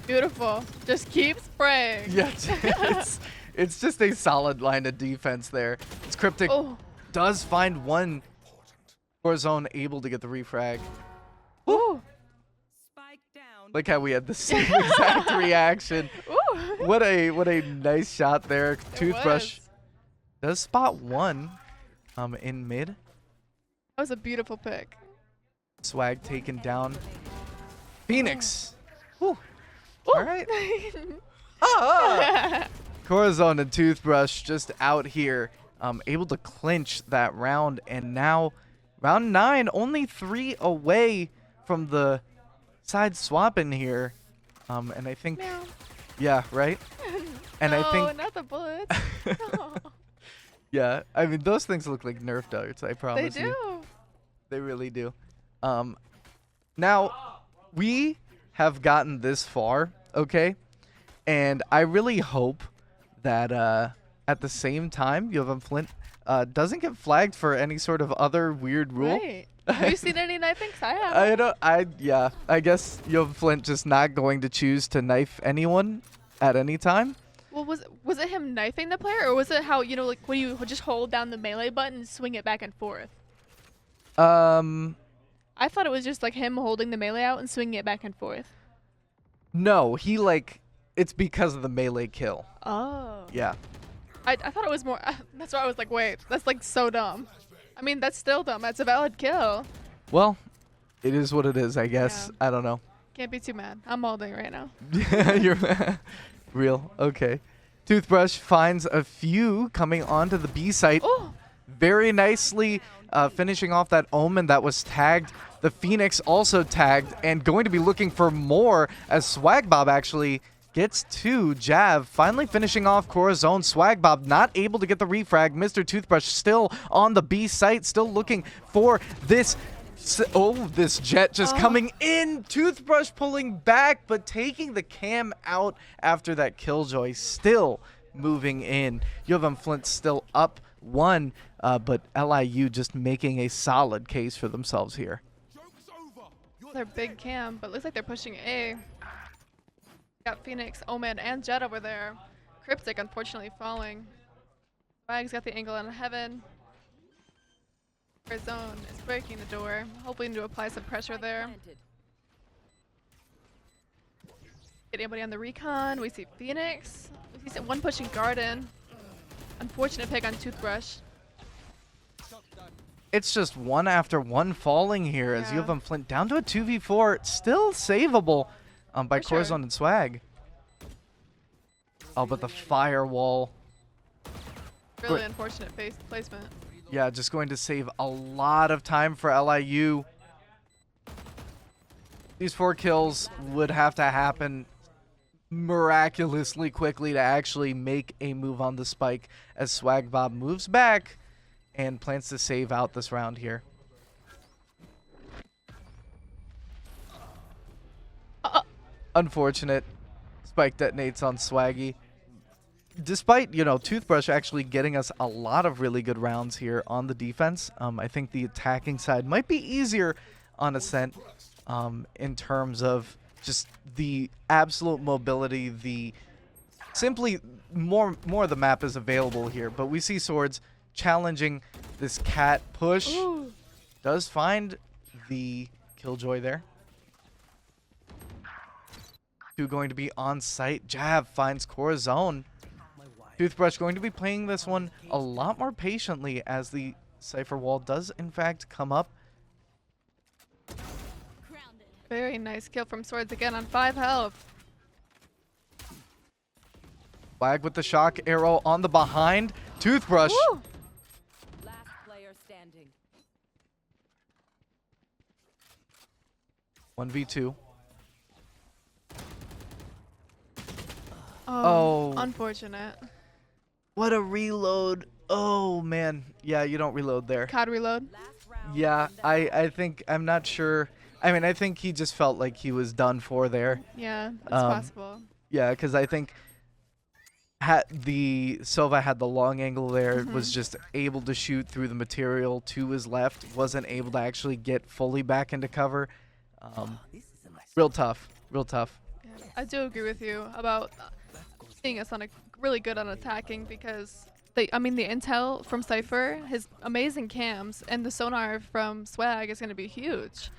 Beautiful. Just keep spraying. Yeah, it's just a solid line of defense there. It's Cryptic does find one. Corazon able to get the refrag. Ooh. Spike down. Like how we had the same exact reaction. Ooh. What a nice shot there. Toothbrush does spot one in mid. That was a beautiful pick. Swag taken down. Phoenix. Ooh. All right. Corazon and Toothbrush just out here, able to clinch that round, and now round 9, only 3 away from the side swap in here. And I think, yeah, right? And no, I think, not the bullets. No. yeah, I mean, those things look like Nerf darts, I promise They you. do. They really do. Now, we have gotten this far, okay? And I really hope that at the same time, UM-Flint doesn't get flagged for any sort of other weird rule. Right. Have you seen any knifings? I have. Yeah, I guess UM-Flint just not going to choose to knife anyone at any time. Well, was it him knifing the player, or was it how, you know, like when you just hold down the melee button and swing it back and forth? I thought it was just like him holding the melee out and swinging it back and forth. No, he like, it's because of the melee kill. Oh. Yeah. I thought it was more. That's why I was like, wait, that's like so dumb. I mean, that's still dumb. That's a valid kill. Well, it is what it is, I guess. Yeah. I don't know. Can't be too mad. I'm molding right now. You're real. Okay. Toothbrush finds a few coming onto the B site. Oh. Very nicely finishing off that Omen that was tagged. The Phoenix also tagged and going to be looking for more as Swagbob actually gets 2. Jav finally finishing off Corazon. Swagbob not able to get the refrag. Mr. Toothbrush still on the B site, still looking for this. Oh, this jet just coming in. Toothbrush pulling back, but taking the cam out after that Killjoy. Still moving in. UM-Flint still up 1, but LIU just making a solid case for themselves here. They're big cam, but looks like they're pushing A. Got Phoenix, Omen, and Jet over there. Cryptic, unfortunately, falling. Swag's got the angle on Heaven. Zone is breaking the door, hoping to apply some pressure there. Get anybody on the recon. We see Phoenix. We see one pushing Garden. Unfortunate pick on Toothbrush. It's just one after one falling here as Yeah. UM-Flint down to a 2v4. Still savable by For sure. Corazon and Swag. Oh, but the firewall. Really unfortunate placement. Yeah, just going to save a lot of time for LIU. These 4 kills would have to happen miraculously quickly to actually make a move on the spike as Swagbob moves back and plans to save out this round here. Unfortunate. Spike detonates on Swaggy. Despite, you know, Toothbrush actually getting us a lot of really good rounds here on the defense, I think the attacking side might be easier on Ascent in terms of just the absolute mobility, the simply more of the map is available here. But we see Swords challenging this cat push. Ooh. Does find the Killjoy there. 2 going to be on site. Jav finds Corazon. Toothbrush going to be playing this one a lot more patiently as the Cypher wall does in fact come up. Very nice kill from Swords again on 5 health. Swag with the shock arrow on the behind. Toothbrush. Woo! Last player standing. 1v2. Oh, Oh. unfortunate. What a reload. Oh man. Yeah, you don't reload there. COD reload. Last round. Yeah, I think, I'm not sure. I mean, I think he just felt like he was done for there. Yeah, that's Um, possible. Yeah, because I think the Sova had the long angle there, was just able to shoot through the material to his left, wasn't able to actually get fully back into cover. Real tough, real tough. Yeah, I do agree with you about seeing us on a really good on attacking because the intel from Cypher, his amazing cams, and the sonar from Swag is going to be huge.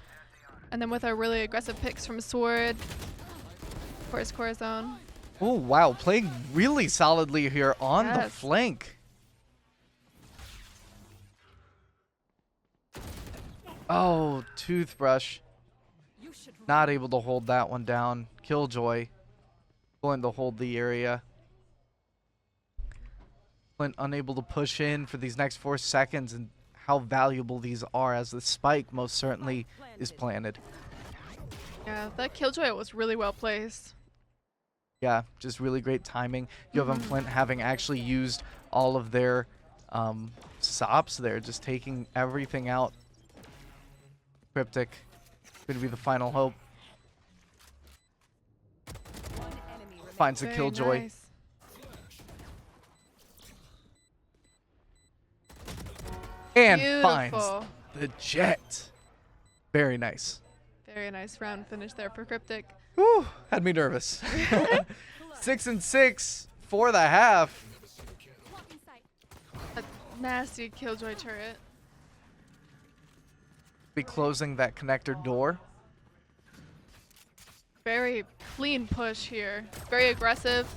And then with our really aggressive picks from Sword, of course Corazon. Oh wow, playing really solidly here on the Yes. flank. Oh, Toothbrush. You should Not able to hold that one down. Killjoy going to hold the area. Flint unable to push in for these next 4 seconds, and how valuable these are as the spike most certainly is planted. Yeah, that Killjoy was really well placed. Yeah, just really great timing. UM-Flint having actually used all of their stops there, just taking everything out. Cryptic going to be the final hope. one enemy remaining. Finds the Very Killjoy. nice. And Beautiful. finds the jet. Very nice. Very nice round finish there for Cryptic. Whew, had me nervous. 6-6 for the half. A nasty Killjoy turret. be closing that connector door. Very clean push here. Very aggressive.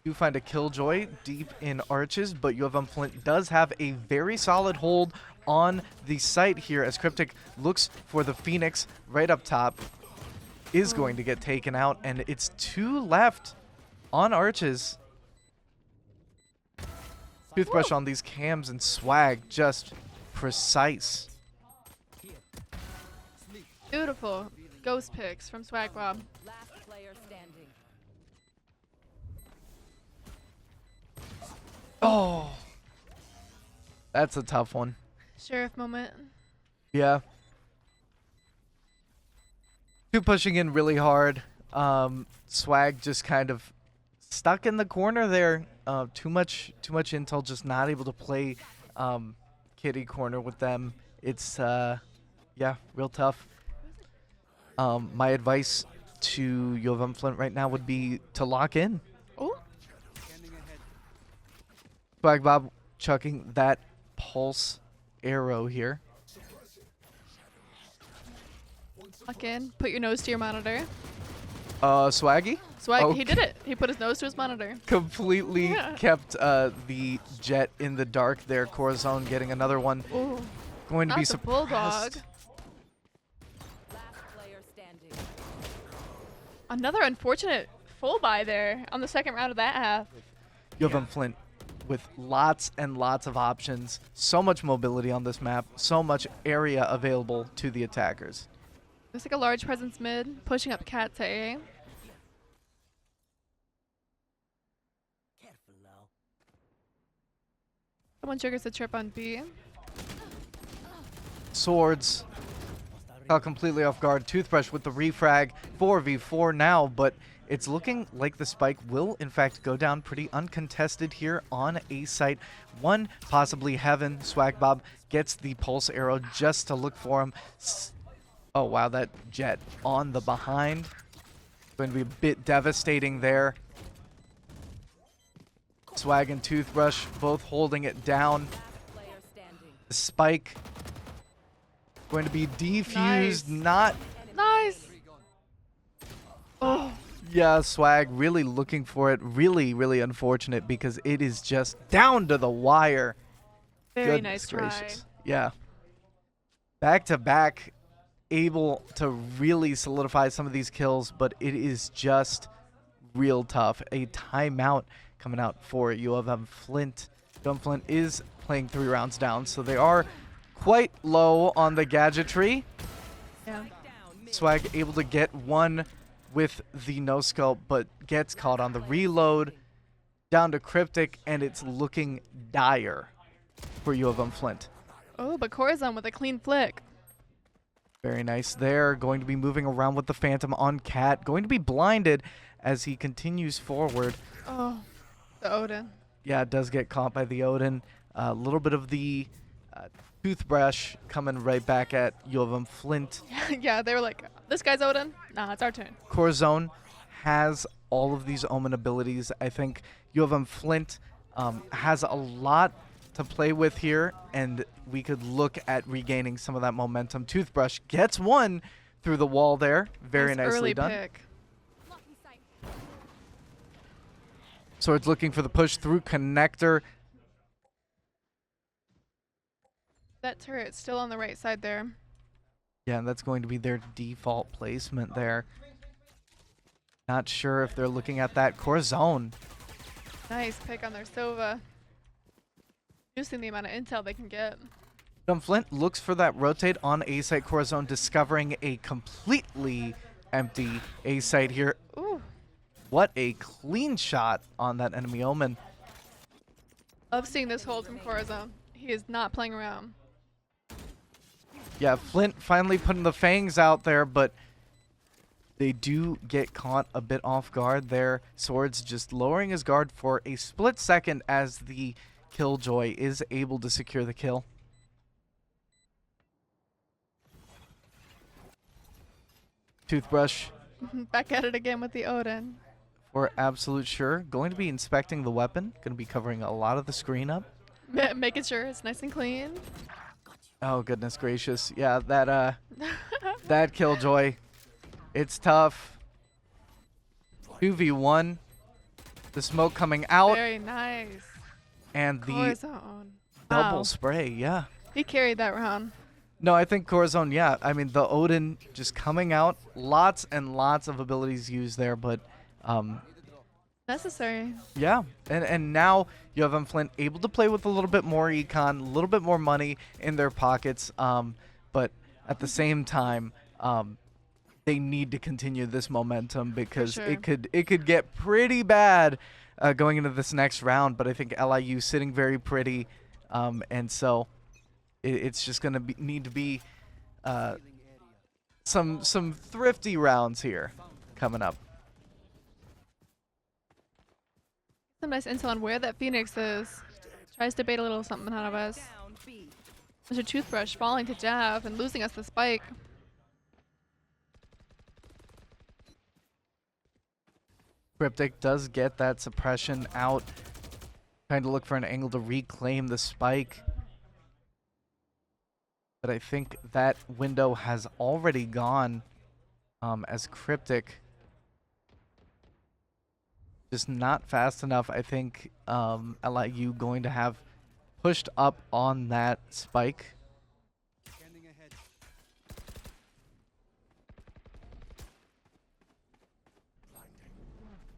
You find a Killjoy deep in arches, but UM-Flint does have a very solid hold on the site here as Cryptic looks for the Phoenix right up top. Is going to get taken out, and it's 2 left on arches. Toothbrush on these cams and Swag just precise. Beautiful ghost picks from Swag Bob. Last player standing. Oh, that's a tough one. Sheriff moment. Yeah. 2 pushing in really hard. Swag just kind of stuck in the corner there. Too much intel, just not able to play kitty corner with them. It's yeah, real tough. My advice to UM-Flint right now would be to lock in. Oh, Swag Bob chucking that pulse arrow here. lock in. Put your nose to your monitor. Swaggy Swag, Okay. he did it. He put his nose to his monitor. completely Yeah. kept the jet in the dark there. Corazon getting another one. Ooh, Going to not be the bulldog. surprised. Last player standing. Another unfortunate full buy there on the second round of that half. UM-Flint with lots and lots of options. So much mobility on this map. So much area available to the attackers. Looks like a large presence mid, pushing up cat to A. Someone triggers a trip on B. Swords caught completely off guard. Toothbrush with the refrag. 4v4 now, but it's looking like the spike will in fact go down pretty uncontested here on A site. One, possibly Heaven. Swag Bob gets the pulse arrow just to look for him. Oh wow, that jet on the behind. Going to be a bit devastating there. Swag and Toothbrush both holding it down. Player standing. The spike going to be defused. Nice. Not, Nice. Oh, yeah, Swag really looking for it. Really, really unfortunate because it is just down to the wire. very Goodness nice try. gracious. Yeah. Back to back, able to really solidify some of these kills, but it is just real tough. A timeout coming out for UM-Flint. UM-Flint is playing 3 rounds down, so they are quite low on the gadgetry. Yeah. Swag able to get one with the no scope, but gets caught on the reload. Down to Cryptic, and it's looking dire for UM-Flint. Oh, but Corazon with a clean flick. Very nice there. Going to be moving around with the Phantom on Cat. Going to be blinded as he continues forward. Oh, the Odin. Yeah, it does get caught by the Odin. A little bit of the Toothbrush coming right back at UM-Flint. Yeah, they were like, this guy's Odin? Nah, it's our turn. Corazon has all of these Omen abilities. I think UM-Flint has a lot to play with here, and we could look at regaining some of that momentum. Toothbrush gets one through the wall there. Very Nice nicely early done. pick. Swords looking for the push through connector. That turret's still on the right side there. Yeah, and that's going to be their default placement there. Not sure if they're looking at that. Corazon. Nice pick on their Sova. Reducing the amount of intel they can get. UM-Flint looks for that rotate on A site. Corazon discovering a completely empty A site here. Ooh, What a clean shot on that enemy Omen. love seeing this hold from Corazon. He is not playing around. Yeah, Flint finally putting the fangs out there, but they do get caught a bit off guard there. Swords just lowering his guard for a split second as the Killjoy is able to secure the kill. Toothbrush Back at it again with the Odin. for absolute sure. Going to be inspecting the weapon. Going to be covering a lot of the screen up. Making sure it's nice and clean. Oh, goodness gracious. Yeah, that Killjoy. It's tough. 2v1. The smoke coming out. Very nice. And the Corazon. double Wow. spray, yeah. He carried that round. No, I think Corazon, yeah. I mean, the Odin just coming out. Lots and lots of abilities used there, but Necessary. yeah. And now you have UM-Flint able to play with a little bit more econ, a little bit more money in their pockets, but at the same time, they need to continue this momentum because sure. it could get pretty bad going into this next round. But I think LIU sitting very pretty, and so it's just gonna need to be some thrifty rounds here coming up. Some nice intel on where that Phoenix is. Tries to bait a little something out of us. Down B. There's a toothbrush falling to Jav and losing us the spike. Cryptic does get that suppression out, trying to look for an angle to reclaim the spike. But I think that window has already gone as Cryptic. Just not fast enough. I think LIU going to have pushed up on that spike.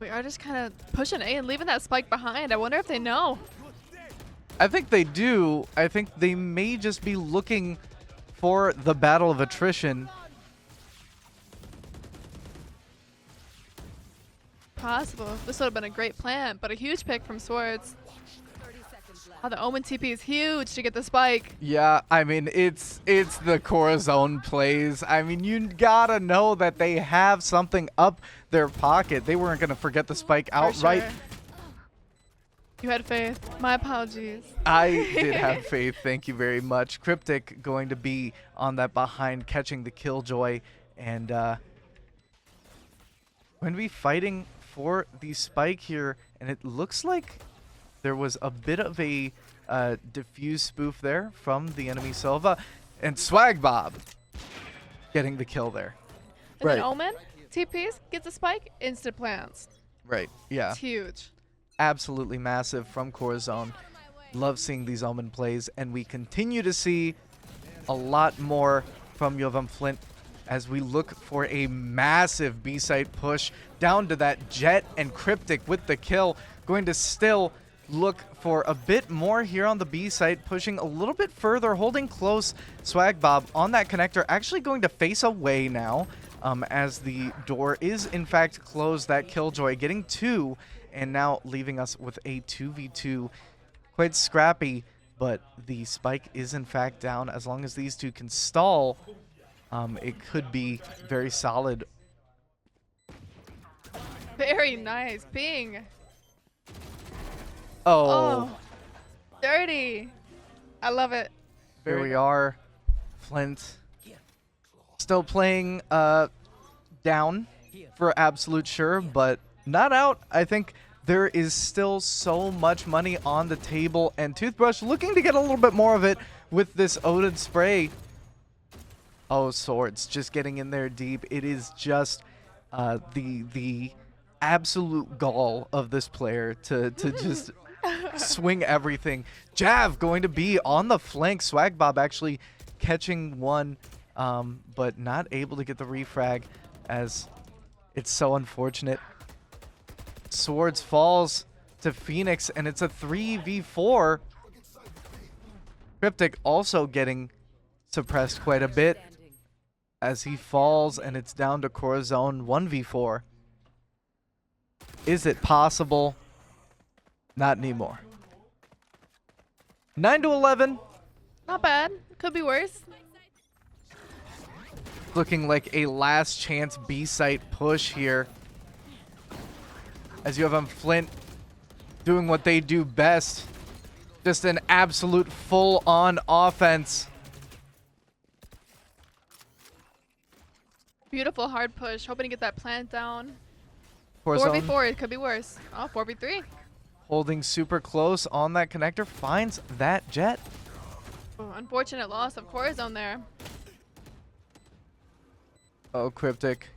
We are just kind of pushing A and leaving that spike behind. I wonder if they know. I think they do. I think they may just be looking for the battle of attrition. Possible. This would have been a great plan, but a huge pick from Swords. 30 seconds left. Oh, the Omen TP is huge to get the spike. Yeah, I mean, it's the Corazon plays. I mean, you gotta know that they have something up their pocket. They weren't gonna forget the spike For outright. sure. You had faith. My apologies. I did have faith. Thank you very much. Cryptic going to be on that behind, catching the Killjoy, and going to be fighting for the spike here. And it looks like there was a bit of a diffuse spoof there from the enemy Silva, and Swag Bob getting the kill there. And Right. then Omen TPs, gets a spike, instant plants. Right. Yeah. It's huge. Absolutely massive from Corazon. Love seeing these Omen plays, and we continue to see a lot more from UM-Flint as we look for a massive B-site push down to that Jet, and Cryptic with the kill. Going to still look for a bit more here on the B site, pushing a little bit further, holding close. Swag Bob on that connector, actually going to face away now as the door is in fact closed. That Killjoy getting 2, and now leaving us with a 2v2. Quite scrappy, but the spike is in fact down. As long as these two can stall, it could be very solid. Very nice. Ping. Oh, Dirty. I love it. here Very we nice. are. Flint still playing down for absolute sure, but not out. I think there is still so much money on the table, and Toothbrush looking to get a little bit more of it with this Odin spray. Oh, Swords just getting in there deep. It is just the absolute gall of this player to just swing everything. Jav going to be on the flank. Swag Bob actually catching one, but not able to get the refrag, as it's so unfortunate. Swords falls to Phoenix, and it's a 3v4. Cryptic also getting suppressed quite a bit Standing. as he falls, and it's down to Corazon 1v4. Is it possible? Not anymore. 9-11. Not bad. Could be worse. Looking like a last chance B-site push here, as you have UM-Flint doing what they do best. Just an absolute full-on offense. Beautiful hard push. Hoping to get that plant down. Corazon 4v4. It could be worse. Oh, 4v3. holding super close on that connector, finds that Jet. Oh, unfortunate loss of Corazon there. Oh, Cryptic.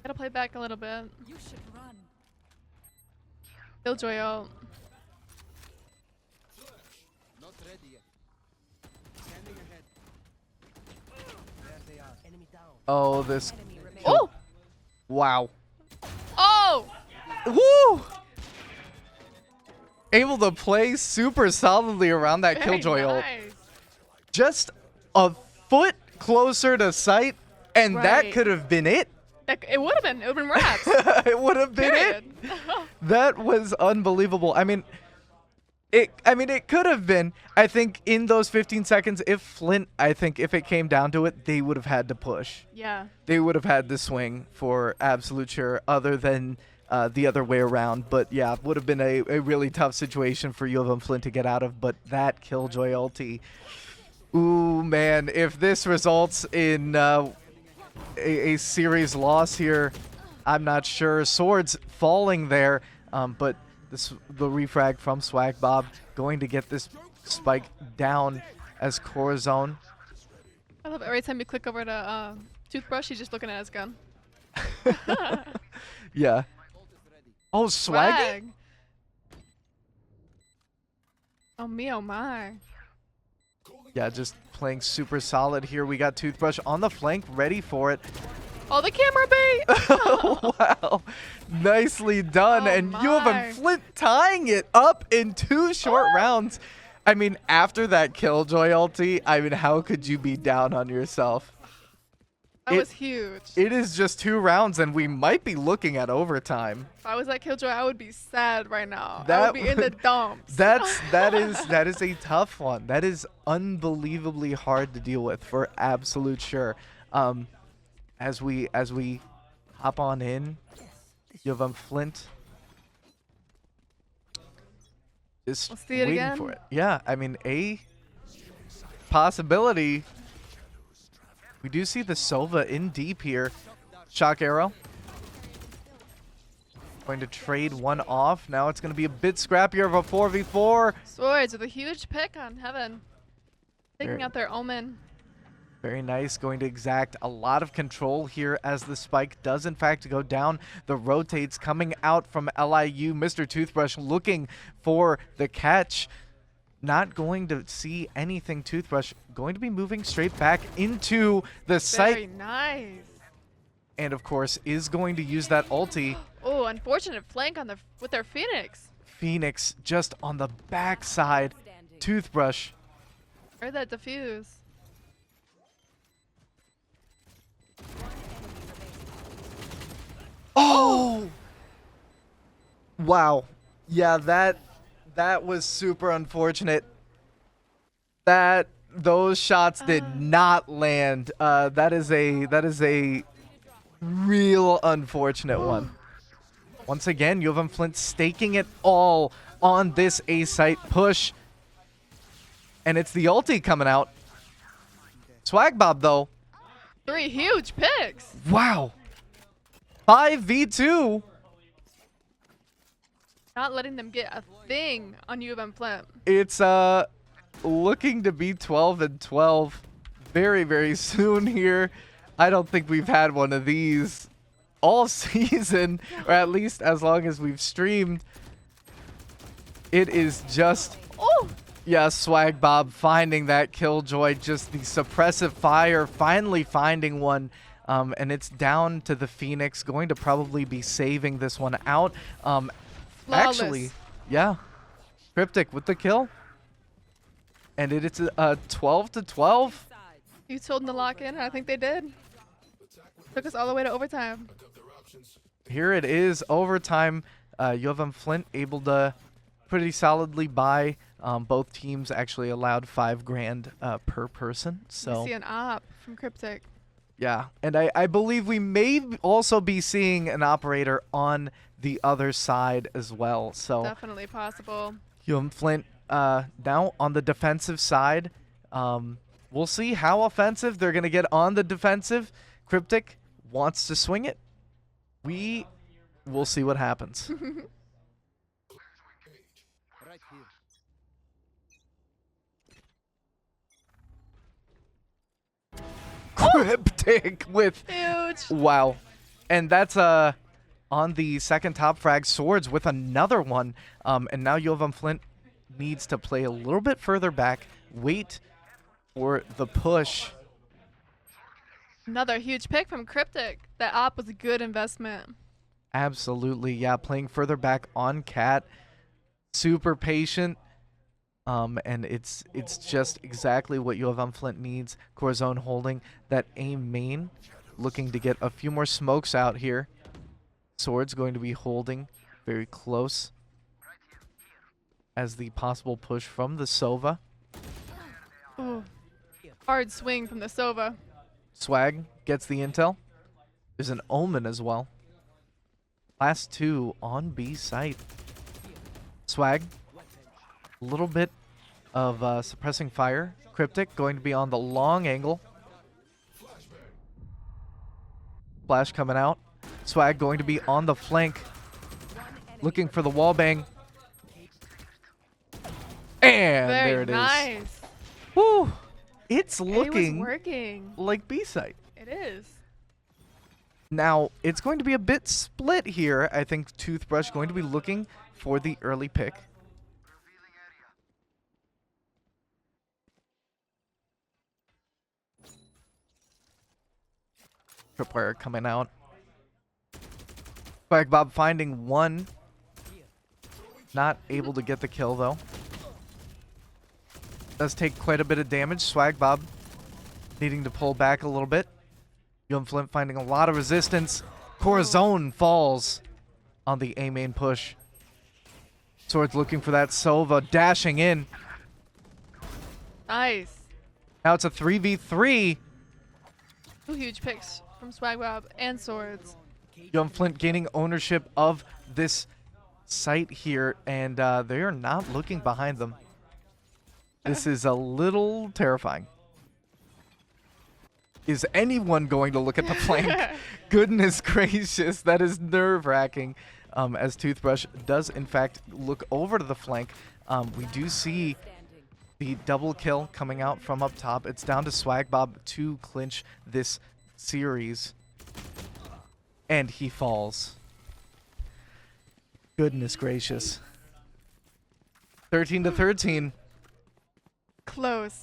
Gotta play back a little bit. You should run. Killjoy ult. Not ready yet. Scanning ahead. There they are. Enemy down. Oh, this. Enemy remaining. Oh! Wow. Oh! Woo! Able to play super solidly around that Very Killjoy ult. nice. Just a foot closer to sight, and that Right. could have been it. It would have been. It would have been wraps. It would have been it. Period. That was unbelievable. I mean, it could have been. I think in those 15 seconds, if Flint, I think if it came down to it, they would have had to push. Yeah. They would have had to swing for absolute sure, other than the other way around. But yeah, it would have been a really tough situation for UM-Flint to get out of. But that Killjoy ulti, ooh man, if this results in a series loss here, I'm not sure. Swords falling there, but the refrag from Swag Bob going to get this spike down as Corazon. I love every time you click over to Toothbrush, he's just looking at his gun. Yeah. Oh, Swaggy? Oh me, oh my. Yeah, just playing super solid here. We got Toothbrush on the flank, ready for it. Oh, the camera bait! Wow. Nicely done. Oh And my. UM-Flint tying it up in 2 short rounds. I mean, after that Killjoy ulti, I mean, how could you be down on yourself? That It- was huge. It is just 2 rounds, and we might be looking at overtime. If I was at Killjoy, I would be sad right now. I That would be in the would- dumps. that is a tough one. That is unbelievably hard to deal with for absolute sure. As we hop on in, UM-Flint is We'll see it waiting again. for it. Yeah, I mean, a possibility. We do see the Sova in deep here. Shock arrow. Going to trade one off. Now it's going to be a bit scrappier of a 4v4. Swords with a huge pick on Heaven. Taking Very- out their Omen. Very nice. Going to exact a lot of control here as the spike does in fact go down. The rotates coming out from LIU. Mr. Toothbrush looking for the catch. Not going to see anything. Toothbrush going to be moving straight back into the site. Very nice. And of course is going to use that ulti. Oh, unfortunate flank on with their Phoenix. Phoenix just on the backside. Standing. Toothbrush. Or that defuse. Oh! Wow. Yeah, that was super unfortunate. Those shots did not land. That is a real unfortunate one. Once again, UM-Flint staking it all on this A site push. And it's the ulti coming out. Swag Bob though. 3 huge picks. Wow. 5v2. Not letting them get a thing on UM-Flint. It's looking to be 12-12 very, very soon here. I don't think we've had one of these all season, or at least as long as we've streamed. It is just, Oh! yeah, Swag Bob finding that Killjoy, just the suppressive fire, finally finding one. And it's down to the Phoenix, going to probably be saving this one out. Actually, Flawless. yeah, Cryptic with the kill. And it's a 12-12. You told them to lock in, and I think they did. Took us all the way to overtime. Here it is, overtime. UM-Flint able to pretty solidly buy. Both teams actually allowed $5 grand per person. We So see an op from Cryptic. yeah, and I believe we may also be seeing an operator on the other side as well. So Definitely possible. UM-Flint now on the defensive side. We'll see how offensive they're going to get on the defensive. Cryptic wants to swing it. We will see what happens. Right here. Cryptic with Huge. wow. And that's on the second top frag. Swords with another one. And now UM-Flint needs to play a little bit further back. Wait for the push. Another huge pick from Cryptic. That op was a good investment. Absolutely, yeah. Playing further back on Cat. Super patient. And it's just exactly what UM-Flint needs. Corazon holding that aim main. Looking to get a few more smokes out here. Swords going to be holding very close as the possible push from the Sova. Ooh. Hard swing from the Sova. Swag gets the intel. There's an Omen as well. Last two on B site. Swag, a little bit of suppressing fire. Cryptic going to be on the long angle. Flash coming out. Swag going to be on the flank. Looking for the wall bang. And Very there it is. nice. Woo! It's It was looking working. like B site. It is. Now, it's going to be a bit split here. I think Toothbrush going to be looking for the early pick. Tripwire coming out. Swag Bob finding one. Not able to get the kill, though. Does take quite a bit of damage. Swag Bob needing to pull back a little bit. UM-Flint finding a lot of resistance. Corazon falls on the A main push. Swords looking for that Sova, dashing in. Nice. Now it's a 3v3. Two huge picks from Swagbob and Swords. UM-Flint gaining ownership of this site here, and they are not looking behind them. This is a little terrifying. Is anyone going to look at the flank? Goodness gracious, that is nerve-wracking. As Toothbrush does, in fact, look over to the flank. We do see the double kill coming out from up top. It's down to Swagbob to clinch this series. And he falls. Goodness gracious. 13 to 13. Close.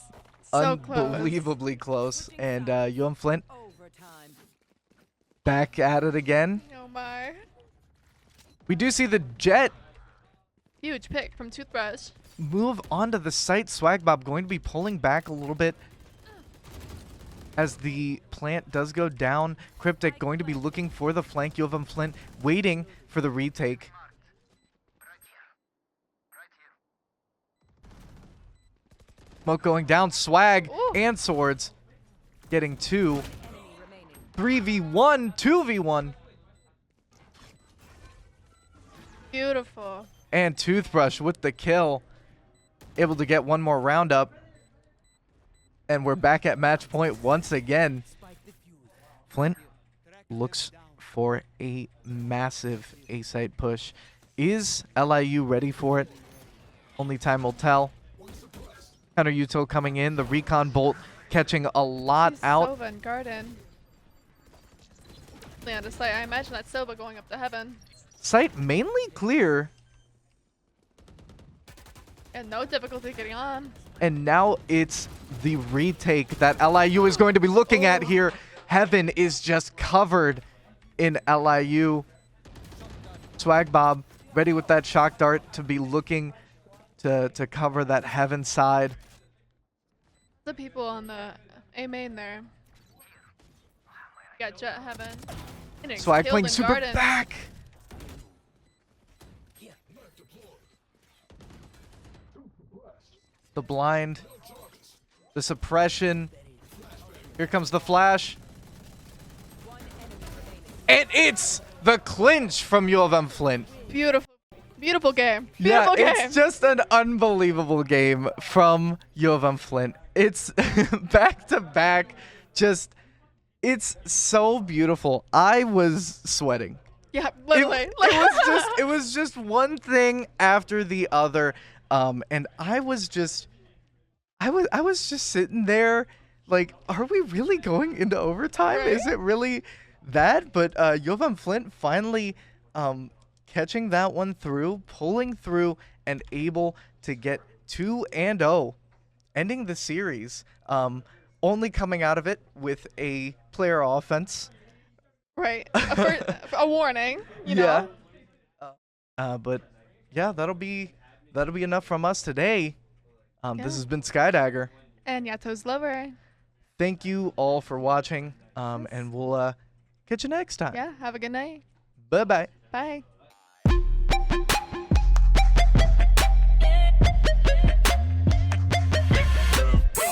So close. Unbelievably close. And UM-Flint Overtime. back at it again. Oh my. We do see the Jet Huge pick from Toothbrush. move onto the site. Swagbob going to be pulling back a little bit as the plant does go down. Cryptic going to be looking for the flank. UM-Flint waiting for the retake. Smoke going down. Swag Ooh. and Swords getting two. 3v1, 2v1. Beautiful. And Toothbrush with the kill. Able to get one more round up. And we're back at match point once again. Flint looks for a massive A-site push. Is LIU ready for it? Only time will tell. Counter util coming in. The recon bolt catching a lot He's out. Sova and Garden. Yeah, just like I imagine that Sova going up to heaven. Site mainly clear. And no difficulty getting on. And now it's the retake that LIU is going to be looking at here. Heaven is just covered in LIU. Swagbob ready with that shock dart to be looking to cover that Heaven side. The people on the A main there. Got Jet Heaven. Getting Swag killed playing in super Garden. back. The blind. The suppression. Here comes the flash. And it's the clinch from UM-Flint. Beautiful. Beautiful game. Yeah, Beautiful game. it's just an unbelievable game from UM-Flint. It's back to back. Just, it's so beautiful. I was sweating. Yeah, literally. It was just one thing after the other. And I was just sitting there Like, are we really going into overtime? Is it really that? But UM-Flint finally catching that one through, pulling through, and able to get 2-0, ending the series. Only coming out of it with a player offense. Right. A warning, you know? But yeah, that'll be enough from us today. This has been Skydagger. And Yato's lover. Thank you all for watching, and we'll catch you next time. Yeah, have a good night. Bye-bye. Bye.